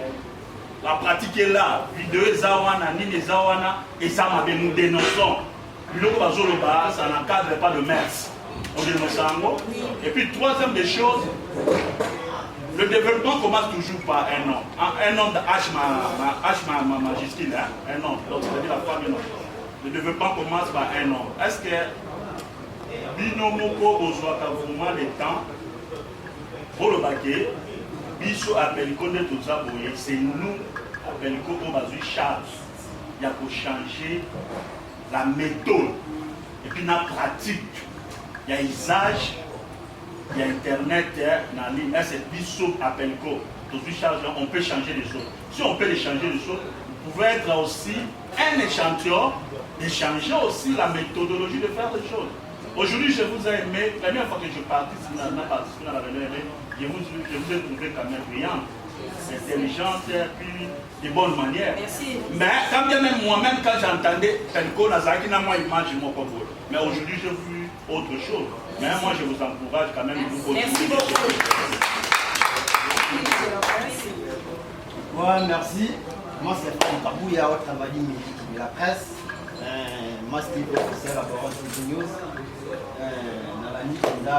Speaker 10: la pratique est là, vidéo Zawana, Nini Zawana, et ça m'a nous dénonçons. Biloko Bazoloba, ça n'encadre pas de mers. On dénonce en gros. Et puis, troisième des choses, le développement commence toujours par un homme. Un homme de H majuscule, hein? Un homme, donc c'est-à-dire la femme, un homme. Le développement commence par un homme. Est-ce que Binomoko Bozouaka vraiment le temps pour le baquet, Biso appelle tout ça, c'est nous appelle qu'on va charge. Il y a pour changer la méthode et puis la pratique. Il y a usage, il y a Internet, c'est Biso appelle qu'on on peut changer les choses. Si on peut les changer les choses, vous pouvez être aussi un échantillon et changer aussi la méthodologie de faire les choses. Aujourd'hui, je vous ai aimé, la première fois que je participe dans la réunion, je vous ai trouvé quand même brillante, intelligente et puis de bonne manière.
Speaker 9: Merci.
Speaker 10: Mais quand bien même moi-même, quand j'entendais Pelko Nazaki, n'a moi image mon propos. Mais aujourd'hui, j'ai vu autre chose. Mais moi, je vous encourage quand même de vous continuer.
Speaker 9: Merci beaucoup.
Speaker 11: Ouais, merci. Moi, c'est Franck Kabouya, au travail de la presse. Moi, c'est le laboratoire de news. Dans la nuit, on a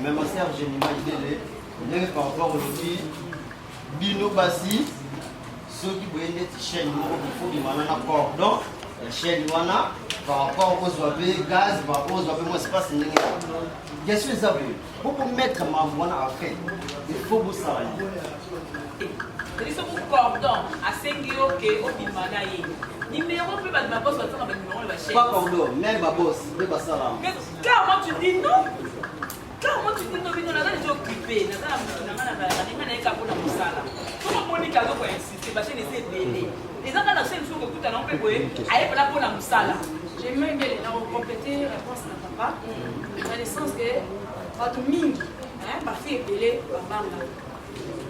Speaker 11: même ma sœur, j'ai une image de par rapport aujourd'hui. Bino Bassi, ceux qui voyaient des chaînes, il faut qu'ils m'amènent un cordon. La chaîne Wana, par rapport aux OAB, gaz, par rapport aux OAB, moi, c'est pas ce n'est pas. Qu'est-ce que vous avez? Pour mettre ma voix à faire, il faut vous savoir.
Speaker 6: C'est ce cordon à 5 euros au Bimanaï. Numéro plus bas de ma bosse, on va numéro de la chaîne.
Speaker 11: Pas cordon, même ma bosse, mais pas ça là.
Speaker 6: Mais comment tu dis non? Comment tu dis non? Mais on a déjà occupé. On a comment on dit qu'à l'eau insister, parce que c'est bébé. Les gens qui ont fait une chose que tout à l'heure, on peut voir, aille là pour la moussala.
Speaker 9: J'aimerais bien compléter la réponse de papa, dans le sens que, votre ming, ma fille est belée, ma maman.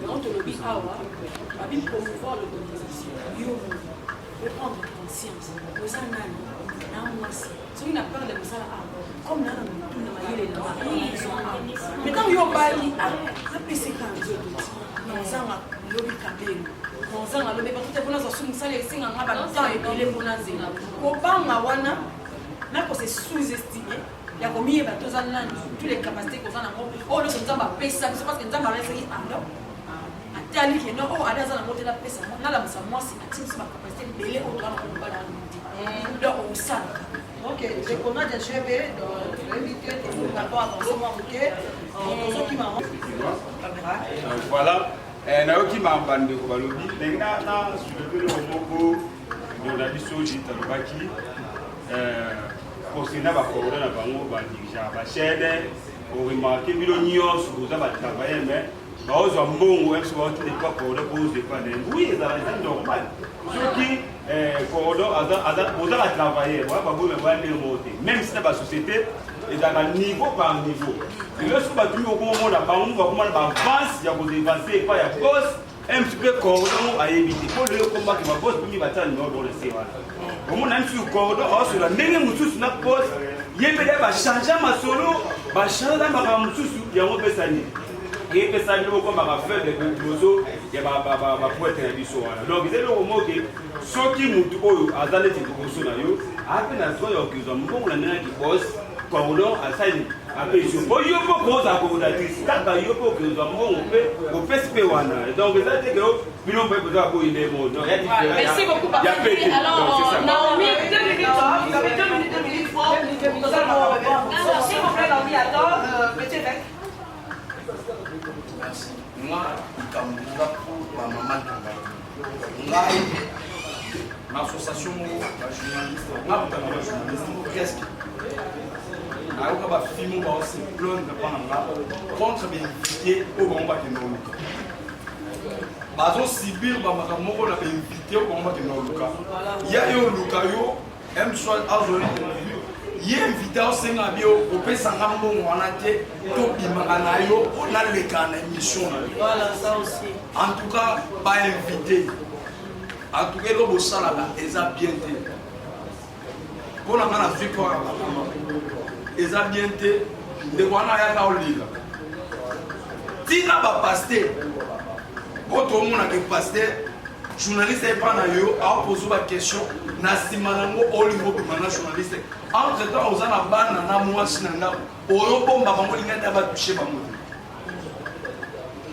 Speaker 9: On te le dit, ah ouais, ma vie promouvoir l'organisation. Pour prendre conscience, aux ananas, dans moi, si on a peur de moussala, comme là, tout le monde est là. Mais quand on va dire, ah, après c'est quand Dieu dit, nous avons lobby cabine. Nous avons lobby parce que pour nous assumer ça les signes en bas temps et puis les pour nous zéro. Comment wana, n'a pas se sous-estimer. Il y a combien de bateaux en land, toutes les capacités qu'on a encore. Oh, nous sommes pas payés ça, c'est parce que nous avons fait ah non. Atali que non, oh, allez dans la montée la paix ça. N'a la moussa moi c'est actif sur ma capacité de belé au droit on va dans le donc on ça.
Speaker 8: Ok, je connais des cheveux dans l'invité pour rapport à son manqué. Ceux qui m'ont
Speaker 12: voilà. Naoki Mambande Kobalobi, Nengana, soulevé le moko, Donabiso, Jitalobaki, Kosina Bakoro, la Bango, Bandija, Bachede, au remarqué, Milonios, vous avez travaillé, mais aux hommes, export n'est pas pour le pose de panel. Oui, c'est normal. Ceux qui, vous avez travaillé, même si c'est pas société, et dans un niveau par niveau. Et lorsque vous avez au moment là, vous avance, il y a vous avancer, pas il y a boss, un petit peu cordon à éviter. Pour le combat qui va boss, pour qu'il va t'en dans le séval. Au moment où sur cordon, sur la même mousse sur la boss, il y a changer ma solo, va changer ma mousse, il y a un peu ça. Et puis ça nous comme à faire des proposals, il y a pour être un biseau. Donc c'est le moment que ceux qui nous à dans les proposals là, après la soirée qu'ils ont bon la main qui bosse, cordon à ça après je peux y propose à coordinatrice quand il y a pour que nous avons on peut se faire donc ça c'est que nous on peut pas pour une mot donc il y a différent.
Speaker 9: Merci beaucoup papa. Alors Naomi 2 minutes, vous avez 2 minutes, nous allons s'il vous plaît Naomi attends petit mec.
Speaker 11: Merci. Moi, Kamboula pour ma maman Kamboula. L'association, la journaliste, qu'est-ce que
Speaker 7: nayoka bafilme baose plaindre mpa na nga contre bainvité oyo bango bakende koluka bazosibir bamakambo moko na bainvité oyo bango bakende koluka ya yo oluka yo msoi azoli ye invité osenga bi opesanga mbongo wana te tobimaka na yo onaleka na émission na yo en tout cas bainvité en tout cas elo bosalaka eza bien te mpo na nga na victoire ya bakama eza bien te ndeko wana ayaka olika tina bapaster oyo tomonaka paster journaliste epa na yo aopose baquestion na nsima nango olingi obima na journaliste entre temps oza na bana na mwasi na ndako oyo bomba bango linga te batushe bango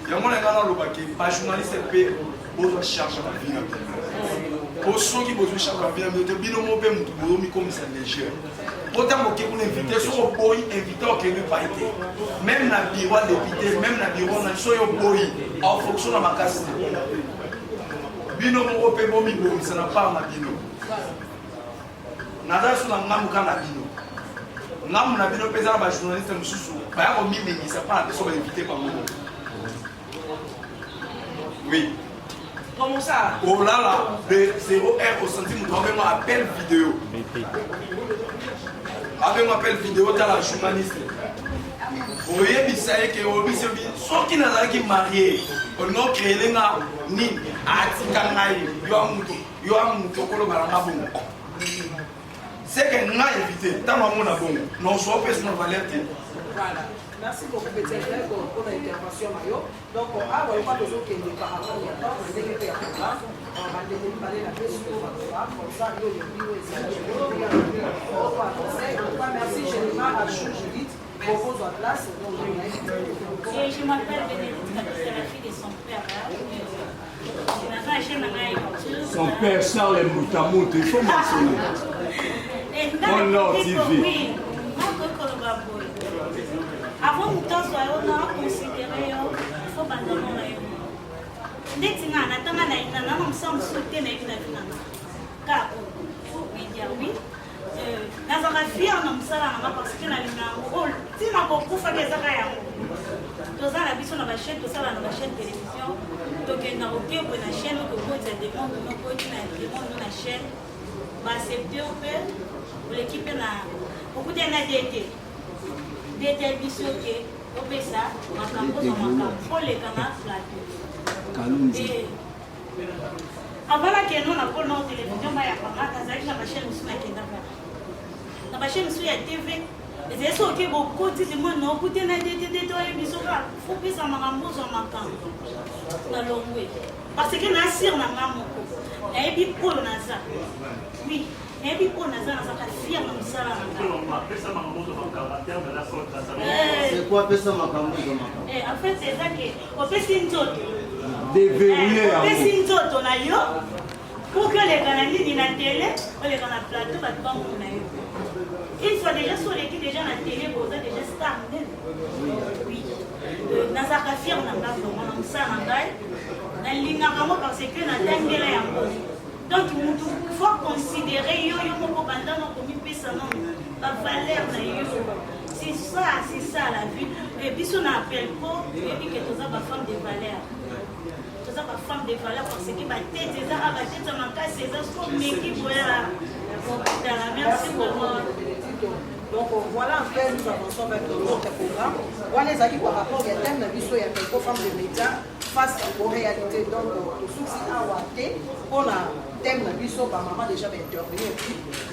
Speaker 7: te yango na nga nalobaki bajournaliste mpe bozwa charge bavi na bino po soki bozwi charge bavi na bino te bino mo mpe motu boyomikomisa légere po ntango oke kuna invité soki oboyi invité okende pai te même na biro ya député même na biro na soki oboyi aofonction na makasi te bino moko mpe bomibomisa na part na bino naza so na ngambu kaka na bino ngambu na bino mpe eza na bajournaliste mosusu baya komimengisa mpa na biso bainvité bango oui
Speaker 4: Comment ça?
Speaker 7: Oh là là, de 0R au centime, nous avons un appel vidéo. Avec un appel vidéo, tu as la journaliste. Vous voyez, il s'agit que ceux qui sont mariés, on a créé les ni Atikangaï, c'est que nous avons évité, tant que nous avons non soit pas sur valeur.
Speaker 8: Voilà. Merci beaucoup, Petit Frère, pour l'intervention. Donc, on a pas besoin qu'il y ait par rapport à temps, on va parler la question, comme ça, merci, Général, à Judith, propose en place.
Speaker 13: Je m'appelle Bénédicte, c'est la fille de son père.
Speaker 5: Son père Charles Moutamout, il faut mentionner. On l'a TV.
Speaker 13: Avant de temps, on a considéré qu'il faut abandonner. Dès que tu as un temps, on s'en sauter, mais il y a un car oui. Dans la vie, on a ça parce que la rôle. Si on a beaucoup fait des arrêts, tout ça, la vie sur la chaîne, tout ça, la chaîne télévision, donc on a opté pour la chaîne, que vous êtes des gens, nous avons la chaîne, c'est deux pour l'équipe, beaucoup d'NADT. Des télévisions qui ont fait ça, pour les canaux plateau. Avant la question, on a pris notre télévision, on a fait la chaîne sur la chaîne sur la TV. C'est ça qui est beaucoup de gens qui ont écouté la télévision. Il faut que ça m'a remboursé en camp. Parce que nous avons un et puis pour nous, oui. Et puis pour nous, nous avons fier de ça.
Speaker 11: C'est quoi ça
Speaker 13: en fait, c'est ça que on peut
Speaker 5: déverrouiller
Speaker 13: pour que les canaliers de la télé ou les canaux plateau va pas il faut déjà sur l'équipe déjà la télé pour déjà star oui dans sa fier on a vraiment ça dans l'ingénieur parce que na tangela ya donc il faut considérer yo moko banda no komi pesa non la valeur na yo c'est ça la vie et puis on appelle pas et puis que tous ça femme de valeur tous ça femme de valeur parce que ba tête ça ba tête ça manque c'est ça comme équipe voilà merci beaucoup.
Speaker 8: Donc voilà un peu nous avançons avec notre programme. Voilà les amis par rapport à thème de l'histoire, il y a quelques femmes de médias face aux réalités. Donc le souci à Ouaté, on a thème de l'histoire, par maman déjà va intervenir.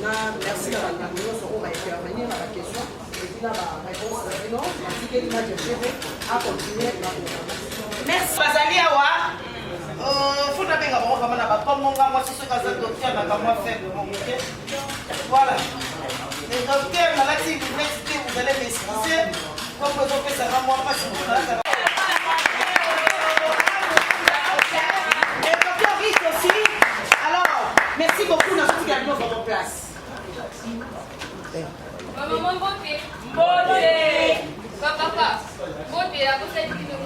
Speaker 8: Merci à la communauté, on va intervenir à la question. Et puis là, la réponse est non. Merci que l'image de GV a continué la
Speaker 4: merci. Bazali Awa. Faut d'abord avoir vraiment la comme mon gars, moi c'est ce que ça docteur n'a pas moi faire mon côté. Voilà. Les docteurs, maladie, vous allez m'excuser. Comme vous avez ça va moi pas si vous allez. Les docteurs riches aussi. Alors, merci beaucoup dans ce qui a mis dans votre place.
Speaker 14: Maman, beauté. Beauté. Papa, beauté, à vous êtes qui nous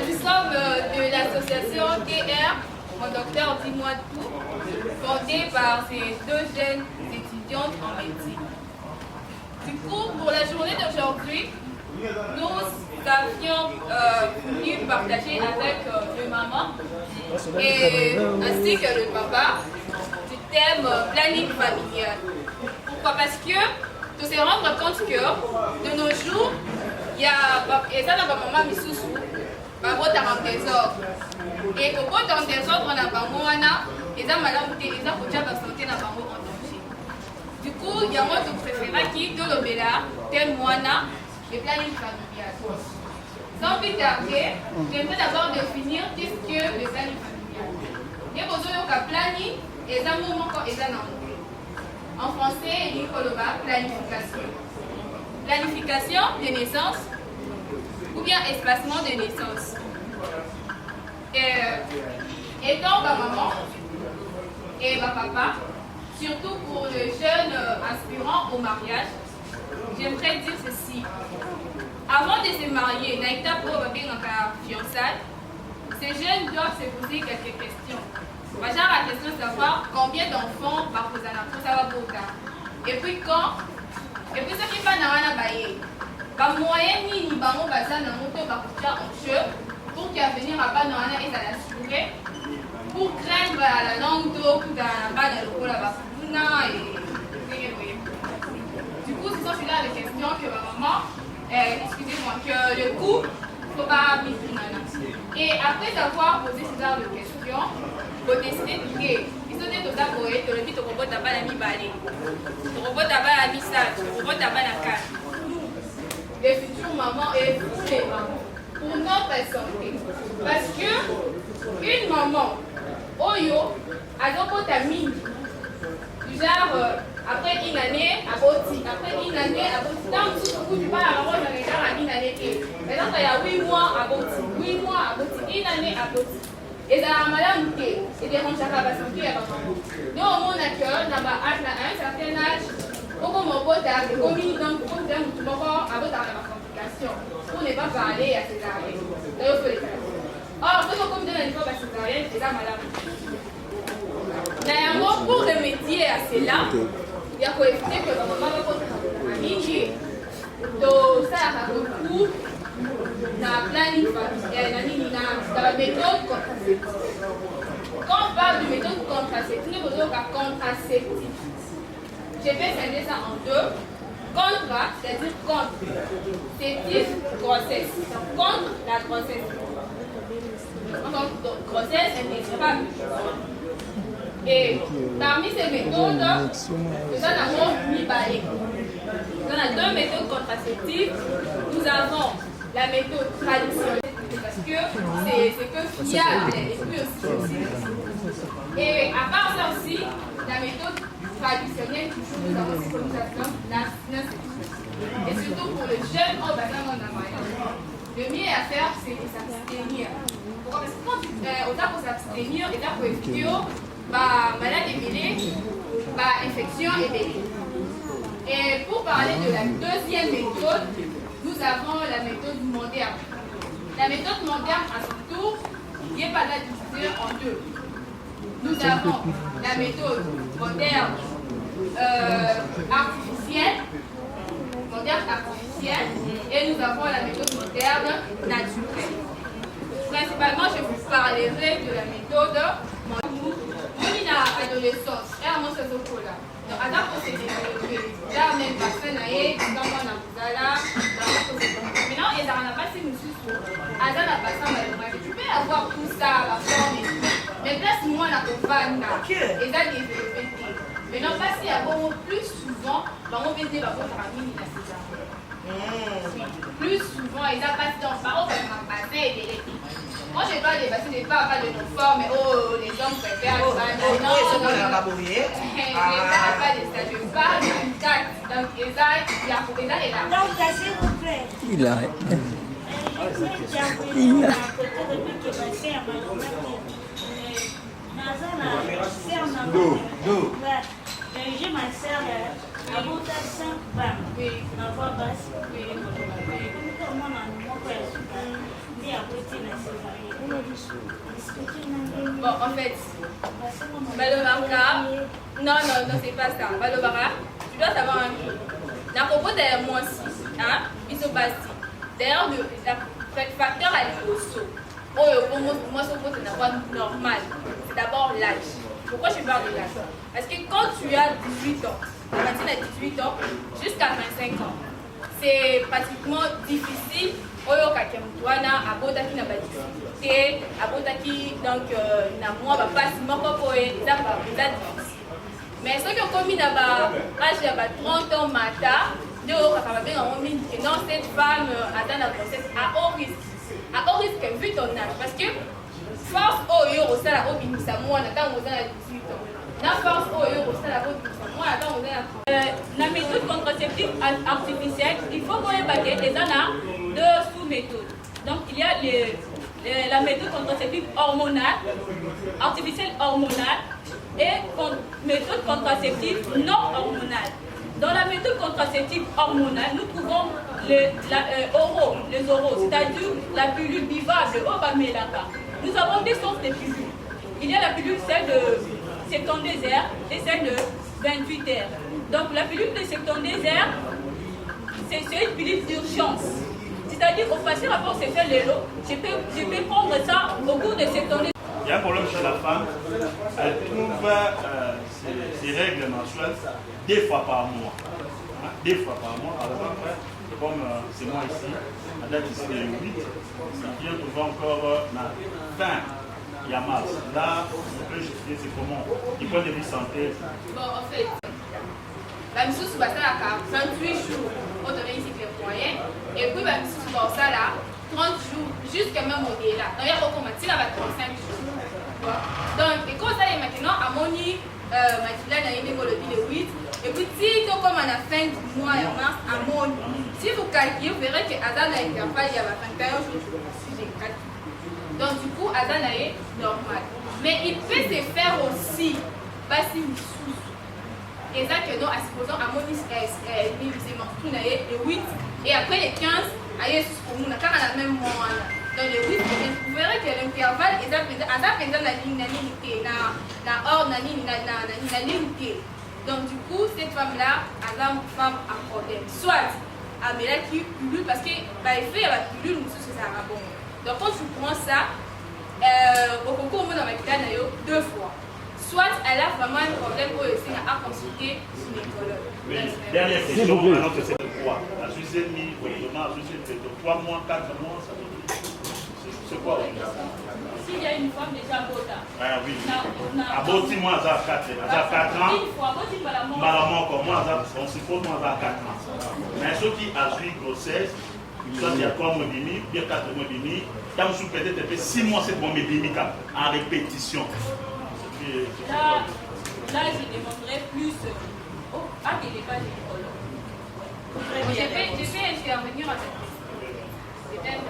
Speaker 14: nous sommes de l'association TR, mon docteur dis-moi tout, fondée par ces deux jeunes étudiantes en médecine. Du coup, pour la journée d'aujourd'hui, nous avions voulu partager avec le maman et ainsi que le papa du thème planning familial. Pourquoi? Parce que tu se rendre compte que de nos jours, il y a et ça n'a pas maman misusu, babo ta en désordre. Et quand on en désordre na bango wana, ils ont malamu te, ils ont déjà la santé na bango en danger. Du coup, il y a moi qui préfère qui de l'obéla, thème moana, le planning familial. Sans plus tarder, j'aimerais d'abord définir qu'est-ce que le planning familial. Il y a besoin de planning et un moment quand ils ont en français, il y a planification. Planification de naissance ou bien espacement de naissance. Étant ma maman et ma papa, surtout pour les jeunes aspirants au mariage, j'aimerais dire ceci. Avant de se marier, naïta pour un fiançailles, ces jeunes doivent se poser quelques questions. La question de savoir combien d'enfants par ça va pour et puis quand, et puis ce qui va dans la baie, par moyen ni bango bazan na moto ba kutia en jeu pour qu'il venir à pas dans la et à l'assurer pour craindre la langue d'eau pour dans la bas de l'eau là-bas. Du coup, ce sont là les questions que ma maman, excusez-moi, que le couple faut pas mettre. Et après avoir posé ce genre de questions, vous décidez que ils sont des dotations pour être le but de robot à la mi-balé, le robot à la mi-sage, le robot à la carte. Les futures mamans et pour les mamans, pour notre santé. Parce que une maman, Oyo, a donc ta mine. Du genre, après une année, à Boti, après une année, à Boti. Tant que tu parles à la rôle, on est à une année. Maintenant, il y a 8 mois à Boti, 8 mois à Boti, une année à Boti. Et dans la madame, c'est des gens qui ont été à maman. Donc, on a que, dans un certain âge, pourquoi mon pote a des communes, donc, pour dire que mon corps a la complication, pour ne pas parler à césarienne. D'ailleurs, il faut les faire. Or, ce qu'on donne une fois à césarienne, c'est la madame. D'ailleurs, pour remédier à cela, il y a qu'il faut que la maman va prendre un mini, donc ça a beaucoup. Dans la méthode contraceptive. Quand on parle de méthode contraceptive, nous avons la contraceptive. Je vais scinder ça en deux. Contra, c'est-à-dire contre. Cétif, grossesse. Contre la grossesse. Donc, grossesse indésirable. Et parmi ces méthodes, nous avons mi-balé. Nous avons deux méthodes contraceptives. Nous avons la méthode traditionnelle, parce que c'est que fiable et puis aussi. Et à part ça aussi, la méthode traditionnelle, toujours nous avons ces communications, et surtout pour les jeunes au bassin de la mariage. Le mieux à faire, c'est de s'abstenir. Pourquoi? Parce que quand on a pour s'abstenir, on a pour éviter maladie mêlée, infection et mêlée. Et pour parler de la deuxième méthode, nous avons la méthode moderne. La méthode moderne, à son tour, n'est pas là divisée en deux. Nous avons la méthode moderne artificielle, et nous avons la méthode moderne naturelle. Principalement, je vous parlerai de la méthode moderne. Nous, à l'adolescence, et à mon chocolat. Donc, à la procédure, là, même personne n'a été dans mon ampoule. Maintenant, il y a pas si nous sommes à la personne, tu peux avoir tout ça, la forme, mais place-moi la campagne, et ça, des effets. Maintenant, parce qu'il y a plus souvent, on peut dire que la famille est plus souvent, ils n'ont pas dans parole, parce qu'on a passé et des moi, je parle des bassins, pas de nos formes, mais les hommes préfèrent les balles. Non, je ne parle pas de ça, je parle d'une carte. Donc, Eza est là.
Speaker 13: Donc, s'il vous plaît.
Speaker 3: Il a.
Speaker 13: J'ai ma soeur à bout de 5 femmes. Ma voix basse.
Speaker 14: Bon, en fait, Balobara, non, c'est pas ça. Balobara, tu dois savoir un truc. na propos de moi aussi, hein, ils sont basés. D'ailleurs, le facteur à l'osso, moi, c'est normal. C'est d'abord l'âge. Pourquoi je parle de l'âge? Parce que quand tu as 18 ans, Martine a 18 ans, jusqu'à 25 ans, c'est pratiquement difficile. Oyo kakemtwana abotaki na badifficulté, abotaki donc na moi bapasi moko boye eza difficile. Mais ceux qui ont commis na âge ya 30 ans mata, nde oyo kaka babenga mingi que non, cette femme atteint la grossesse à haut risque vu ton âge. Parce que force oyo osala obimisa mwana ntango oza na 18 ans. La force oyo osala obimisa mwana ntango oza na 30 ans.
Speaker 9: La méthode contraceptive artificielle, il faut qu'on ait des deux sous-méthodes. Donc il y a la méthode contraceptive hormonale, artificielle hormonale et méthode contraceptive non hormonale. Dans la méthode contraceptive hormonale, nous trouvons les oraux, c'est-à-dire la pilule buvable Obamelaka. Nous avons des sortes de pilules. Il y a la pilule celle de 72 heures et celle de 28 heures. Donc la pilule de 72 heures, c'est une pilule d'urgence. C'est-à-dire au patient avant de se faire le lot, je peux prendre ça au cours de 72 heures.
Speaker 10: Il y a un problème chez la femme, elle trouve ses règles mensuelles 2 fois par mois. 2 fois par mois, alors après, comme c'est moi ici, à date ici de 8, ça vient trouver encore la fin. Il y a mars. Là, on peut justifier c'est comment? Du point de vue santé.
Speaker 14: Bon, en fait, la mission sous ça là, 28 jours, on donne ici les moyens, et puis la mission sous ça là, 30 jours, jusqu'à même au-delà. Donc, il y a beaucoup de 35 jours. Donc, et comme ça, maintenant, à Moni, Mathilda a le 8, et puis si tu comme à la fin du mois de mars, à Moni, si vous calculez, vous verrez que Adam a intervalle, il y a 21 jours, si j'ai calculé. Donc, du coup, Adam est normal. Mais il peut se faire aussi, passer une sous. Et ça, que non, à supposons, à Moni, c'est le 8, et après les 15, à Yesus, on a la même mois. Dans le 8, vous verrez que l'intervalle est à la ligne, na or, na ligne. Donc, du coup, cette femme-là, elle a une femme à problème. Soit, elle a qui pilule, parce que, il fait la pilule, c'est ça, bon. Donc, quand tu prends ça, au concours, on a 2 fois. Soit, elle a vraiment un problème pour essayer à consulter son gynécologue.
Speaker 10: Oui, dernière question, alors que c'est le poids. La Suisse est mise, la Suisse est de 3 mois, 4 mois, ça veut dire. C'est quoi?
Speaker 9: S'il y a une femme déjà bota.
Speaker 10: Ah oui. Aboti, moi, j'ai 4 ans.
Speaker 9: Une fois, aboti,
Speaker 10: malaman, comme moi, on suppose moi, j'ai 4 ans. Mais ceux qui ont eu grossesse, soit il y a 3 mois et demi, bien 4 mois et demi, quand je suis peut-être 6 mois, 7 mois et demi en répétition.
Speaker 9: Là, je demanderai plus. Ah, il n'est pas gynécologue.
Speaker 14: Je vais intervenir à cette question.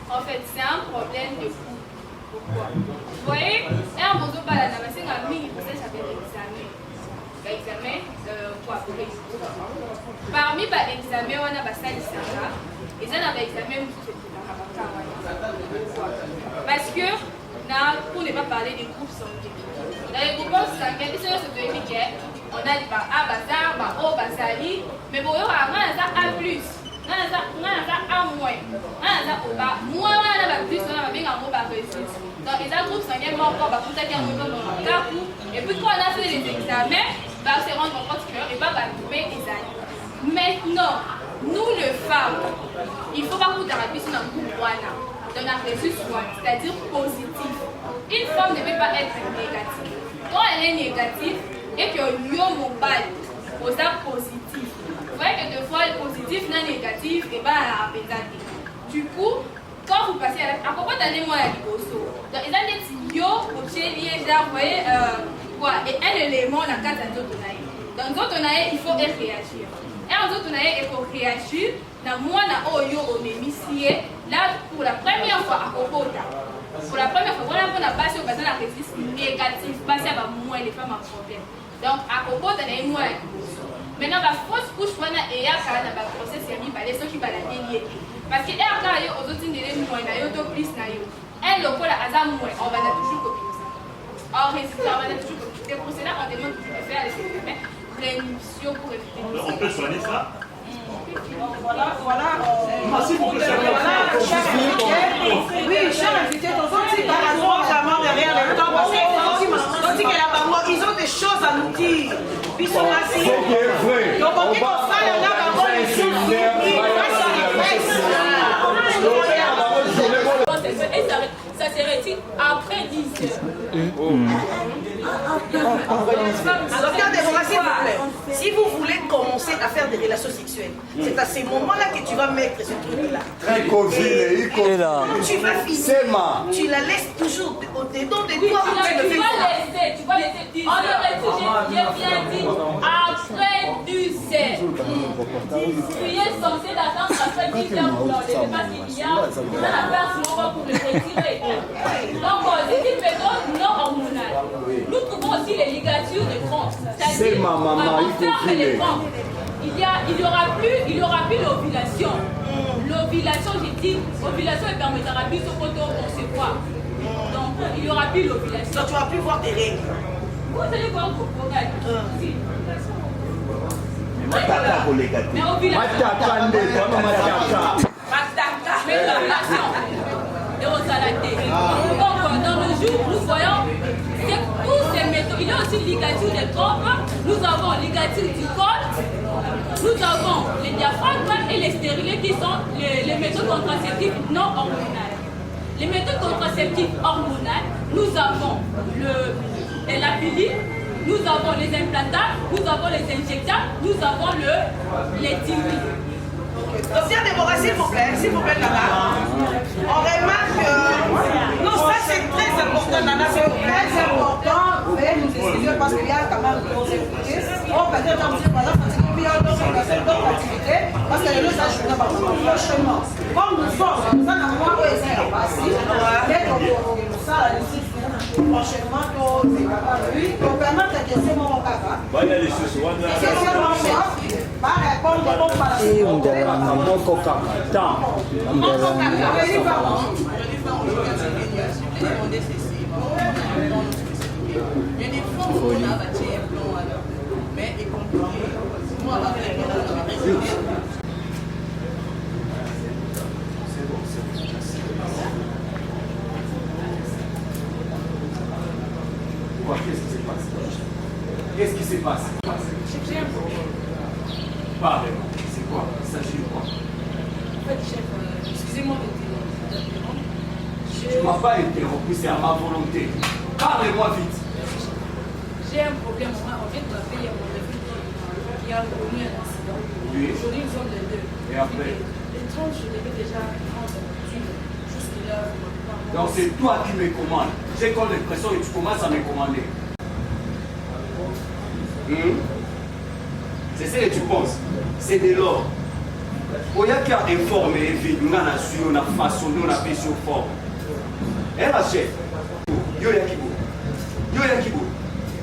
Speaker 14: En fait, c'est un problème de coût. Pourquoi? Vous voyez, un besoin par la navigation a mis une procès avec l'examen. L'examen, quoi? Parmi les examens, on a passé l'examen. Et ça, on a l'examen parce que, pour ne pas parler des groupes sanguins. Dans les groupes sanguins, ils sont de on a dit A, bazar, O, bazali, mais pour eux, on a A plus. On a A moins. On a O, moins, on a plus, on a bien un mot par réussite. Donc, les groupes sanguins, on va tout à fait et puis, quand on a fait les examens, on se rend compte que et pas trouver les amis. Maintenant, nous, les femmes, il ne faut pas que vous avez sur un groupe dans la réussite, c'est-à-dire positif. Une femme ne peut pas être négative. Quand elle est négative, et que yo mobile aux actes positifs. Vous voyez que des fois, le positif non négatif, et bien à pédaler. Du coup, quand vous passez à propos d'aller moi à l'Iboso, donc ils ont des tuyaux, objet lié, vous voyez, quoi, et un élément dans la carte d'Anzotonaï. Dans Anzotonaï, il faut réagir. Et en Anzotonaï, il faut réagir. Dans moi, dans Oyo, on est mis là, pour la première fois à Kokota. Pour la première fois, on a passé au bassin de la résistance négative, passé à moins les femmes en problème. Donc, à propos de la moi, maintenant, la fausse couche, on a et à la procès, c'est mis par les gens qui vont la délier. Parce que, à la aux autres, il y a moins, il y a plus, elle, le col à Azam, on va toujours copier ça. Or, résultat, on va toujours copier. C'est pour cela qu'on demande de faire les examens planification pour éviter nos
Speaker 10: On peut soigner ça.
Speaker 8: Voilà.
Speaker 10: Merci beaucoup, cher
Speaker 8: Oui, cher invité, vraiment derrière le temps parce qu'ils ont des choses à nous dire. Ils sont assis. Donc, on dit qu'on fait
Speaker 14: et ça serait-il après 10 heures?
Speaker 4: Docteur Déborah, s'il vous plaît, si vous voulez commencer à faire des relations sexuelles, c'est à ces moments-là que tu vas mettre ce truc-là.
Speaker 5: Très convié,
Speaker 4: Tu vas finir. Tu la laisses toujours au-dedans de toi.
Speaker 14: Tu vas laisser. On aurait dit, j'ai bien dit, après 10 heures. Tu es censé d'attendre après 10 heures pour l'enlever parce qu'il y a un affaire souvent pour le retirer. Donc, c'est une méthode non hormonale. Nous trouvons aussi les ligatures de crampe.
Speaker 5: C'est ma maman, il faut filer.
Speaker 14: Il y aura plus l'ovulation. L'ovulation, j'ai dit, l'ovulation permettra plus au poteau concevoir. Donc, il n'y aura plus l'ovulation.
Speaker 4: Donc, tu vas plus voir tes règles.
Speaker 14: Vous allez voir vos règles.
Speaker 5: Mais ovulation.
Speaker 14: Et aux salades. Donc, dans le jour, nous voyons tous ces méthodes. Il y a aussi ligature des trompes, nous avons ligature du col, nous avons les diaphragmes et les stérilés qui sont les méthodes contraceptives non hormonales. Les méthodes contraceptives hormonales, nous avons la pilule, nous avons les implantables, nous avons les injectables, nous avons les thyroïdes.
Speaker 4: Docteur Déborah, s'il vous plaît, Nana. On remarque que... Non, ça c'est très important, Nana, c'est très important.
Speaker 8: Veuillez nous excuser parce qu'il y a quand même d'autres activités. On peut dire dans ce cas-là, d'autres activités, parce que les deux ajoutent franchement. Comme nous sommes, nous avons moins de passé, dès qu'on nous ça, franchement, oui, on permet de laisser mon caca.
Speaker 5: Qu'est-ce qui se passe?
Speaker 9: J'ai un problème.
Speaker 5: Parlez-moi. C'est quoi? Il s'agit de quoi?
Speaker 9: En fait, chef, excusez-moi de t'interrompre.
Speaker 5: Tu ne m'as pas interrompu, c'est à ma volonté. Parlez-moi vite.
Speaker 9: J'ai un problème. On vient de m'appeler, il y a mon neveu qui a connu un accident.
Speaker 5: Oui.
Speaker 9: Aujourd'hui, nous sommes les deux.
Speaker 5: Et après?
Speaker 9: Les tranches, je devais déjà prendre jusque-là.
Speaker 5: Donc c'est toi qui me commandes. J'ai comme l'impression que tu commences à me commander. C'est ce que tu penses. C'est de l'or. Il y a qui a informé, on a su, on a façonné, on a fait sur forme. Et la chef, yo yakibo.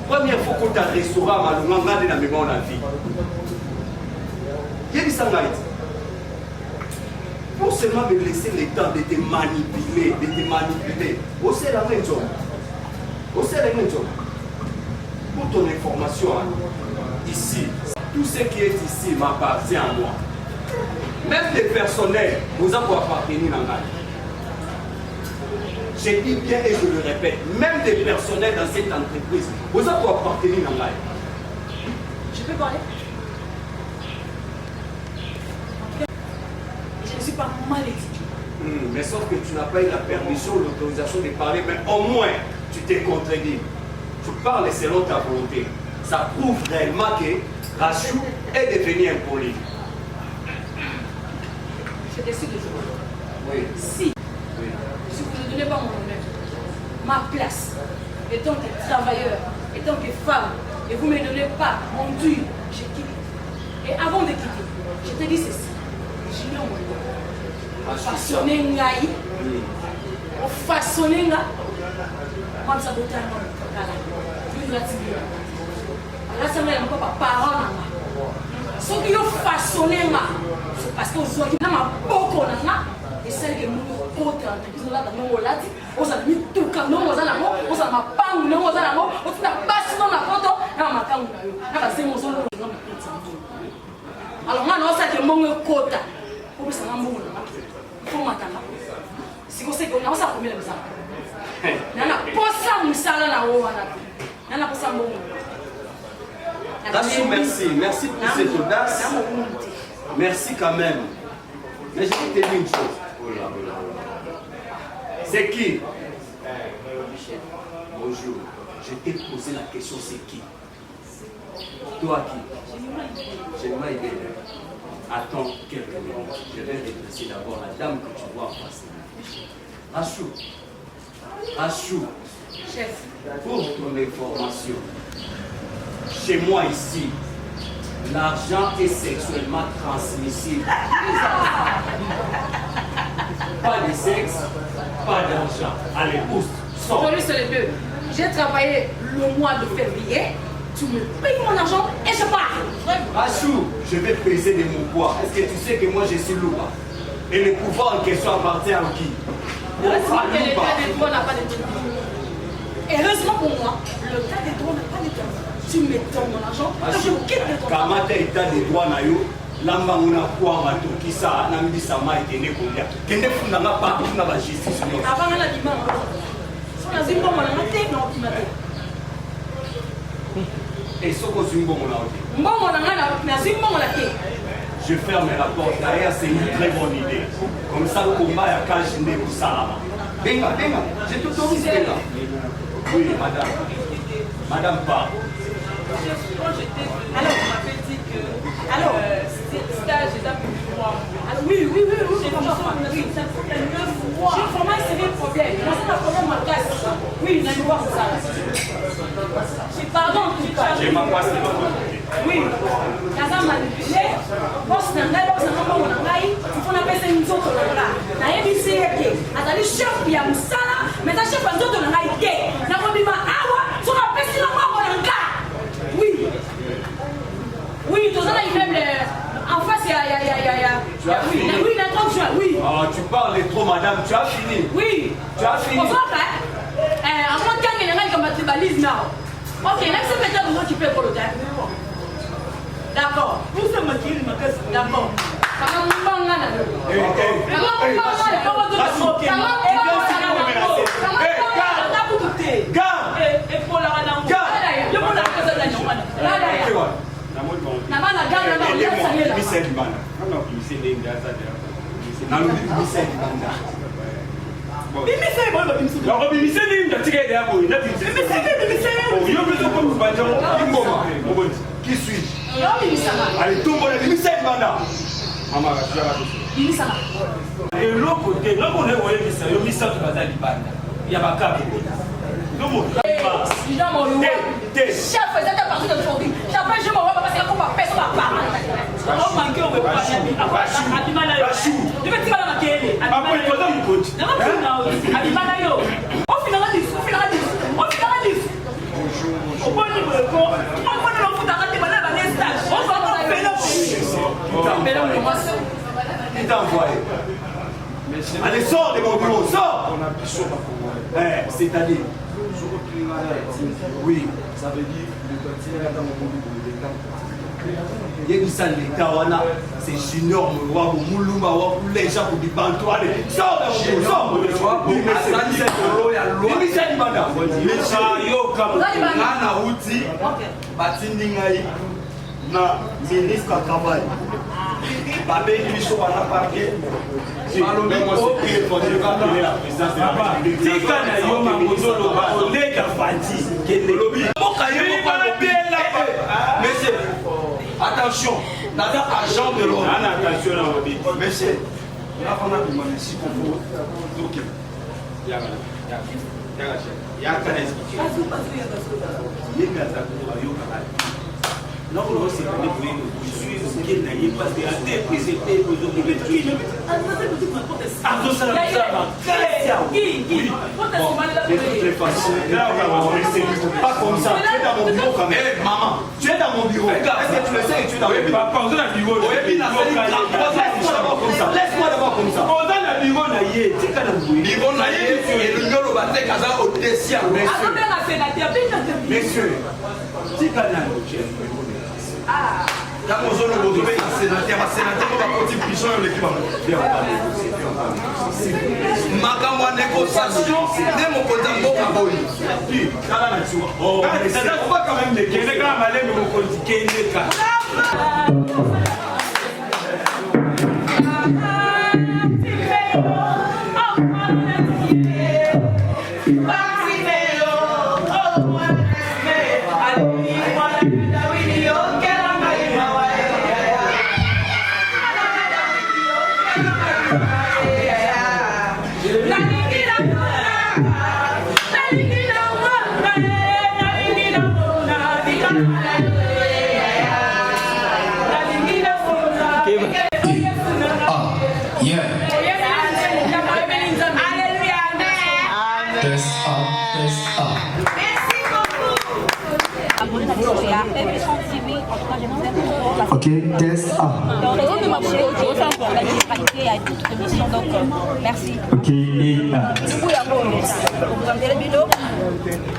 Speaker 5: Première fois qu'on t'a restaurant, on a gardé la mémoire de la vie. Pour seulement me laisser le temps de te manipuler, Oh, c'est la même chose. Pour ton information, ici, tout ce qui est ici m'appartient à moi. Même les personnels, vous avez appartenu à moi. Je dis bien et je le répète, même des personnels dans cette entreprise, vous avez appartenu à moi.
Speaker 9: Je peux parler? Je ne suis pas mal éduquée.
Speaker 5: Mais sauf que tu n'as pas eu la permission ou l'autorisation de parler, mais au moins tu t'es contredit. Tu parles selon ta volonté. Ça prouve réellement que Rachou est devenu impoli.
Speaker 9: Je décide de jouer.
Speaker 5: Oui.
Speaker 9: Si vous ne donnez pas mon honneur, ma place, étant que travailleur, étant que femme, et vous ne me donnez pas mon dû, je quitte. Et avant de quitter, je te dis ceci. Je n'ai mon honneur. Façonner Ngaï, façonner Ngaï, comme ça, d'autres plus gratuit. Là, c'est vrai, encore pas parents. Ce qui ont façonné, c'est parce que vous avez beaucoup et celle que nous avons entreprise là dans nos lati, on a mis tout comme nous, on a la mot, on a ma panne, nous on a la mot, on a passé dans la photo, on makangu na yo na basengo solo nga mapetsa alors nga no sa ke mongo kota obisa nga mbongo na fo matanga siko seko na osa komela misa nana posa musala na wo wana nana posa mbongo
Speaker 5: Rachou, merci pour cette audace. Merci quand même. Mais je vais te dire une chose. C'est qui? Bonjour. Je t'ai posé la question, c'est qui? Toi qui? Je m'ai aidé. Attends quelques minutes. Je vais redresser d'abord la dame que tu vois en face. Rachou.
Speaker 9: Chef.
Speaker 5: Pour ton information, chez moi ici, l'argent est sexuellement transmissible. Pas de sexe, pas d'argent. Allez, pousse, sors.
Speaker 9: Aujourd'hui, c'est les deux. J'ai travaillé le mois de février, tu me payes mon argent et je pars.
Speaker 5: Rachou, je vais peser de mon poids. Est-ce que tu sais que moi je suis lourd? Et le pouvoir en question appartient à qui?
Speaker 9: Heureusement que le cas des droits n'a pas de temps. Heureusement pour moi, le cas des droits n'a pas de temps. Tu me donnes mon argent et je quitte le contrat.
Speaker 5: Kamata état des droits na yo, lamba muna kwa matoki sa na mbisa mai tene kolia. Kende funda nga pa na ba justice no.
Speaker 9: Avant la dimanche. Sur la zimbo mon ngate non qui m'a dit.
Speaker 5: Et soko zimbo mon auti.
Speaker 9: Mbongo na ngana na zimbo mon lake.
Speaker 5: Je ferme la porte. D'ailleurs, c'est une très bonne idée. Comme ça, le combat est caché pour ça. Venga, je t'autorise là. Oui, madame. Madame parle.
Speaker 6: Quand j'étais venue, on m'avait dit que stage est plus de 3 mois.
Speaker 9: Oui.
Speaker 6: J'ai dit ça fait 9 mois.
Speaker 9: J'ai vraiment essayé le problème. Moi, c'est un problème à casse. Oui, on a une voir ça. Pardon, en tout cas.
Speaker 5: J'ai ma passe de l'autre côté.
Speaker 9: Oui. Kaza manipulé. Boss Nangai, il faut appeler une autre là. Nayebi yeke. Atali chef ya musala, mais ta chef nzoto na ngai ke. Na kobima awa, so na pesi na mwa nanga. Oui, tout ça là immeuble en face il y a.
Speaker 5: Tu as fini.
Speaker 9: Oui, il a 30 juin, oui.
Speaker 5: Ah, tu parles trop, madame, tu as fini.
Speaker 9: Oui.
Speaker 5: Tu as fini.
Speaker 9: Avant de gagner les comme tu balises now. Ok, là c'est peut-être vous qui peut pour le temps. D'accord. Vous c'est maquille ma caisse. D'accord.
Speaker 5: Qui suis-je? Allez, tout le monde est Michel Banda.
Speaker 15: Et l'autre côté, là on est au Michel Banda. Il y a ma carte.
Speaker 9: Chef, vous êtes à partir d'aujourd'hui. J'appelle, je m'en vais parce qu'il y a pas personne à part. On manque au repas. Je vais te faire la quête. On finira 10. On va le record. On va le foot à rater la stage. On va
Speaker 5: Il t'a envoyé. Allez, sors de mon bureau, sors. C'est-à-dire. Oui.
Speaker 16: Ça veut dire le continuer à dans mon bureau.
Speaker 5: Yebisa l'État wana, c'est Junior Mouwa, Moulumba, les gens pour du bantoile. Sors de mon bureau, sors.
Speaker 16: Na ministre du travail. Babé Micho wana parquet. Balobi ko il va donner la présidence de la République.
Speaker 15: Tika na yo makozolo ba lega fati kende lobi.
Speaker 16: Monsieur, attention, nada agent de l'ordre.
Speaker 15: Attention na obi.
Speaker 16: Monsieur, là on a demandé si pour vous. Donc ya kana expliquer.
Speaker 15: Non, non, c'est pas des je suis au Kenya, parce que la déprise était aujourd'hui.
Speaker 16: De toutes les façons, pas comme ça. Tu es dans mon bureau quand même. Maman, tu es dans mon bureau. Est-ce que tu le sais et tu es dans mon bureau? Laisse-moi d'abord comme ça. Messieurs,
Speaker 7: makambo ya négociation nde mokonzi ya mboka boyi
Speaker 17: Ok, test A.
Speaker 18: Dans le haut de ma bouche, je ressens pour la neutralité à toute émission, donc merci.
Speaker 17: Ok, et A.
Speaker 18: Du coup, il y a un peu de ça. Vous avez le bilan.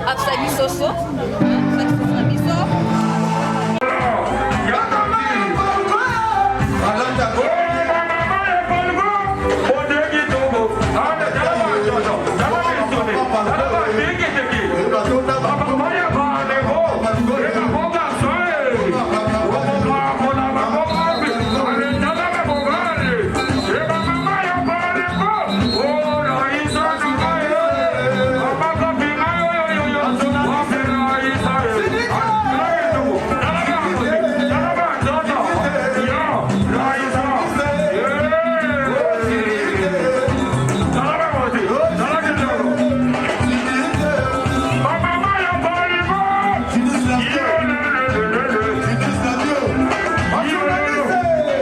Speaker 18: Absolument, Soso.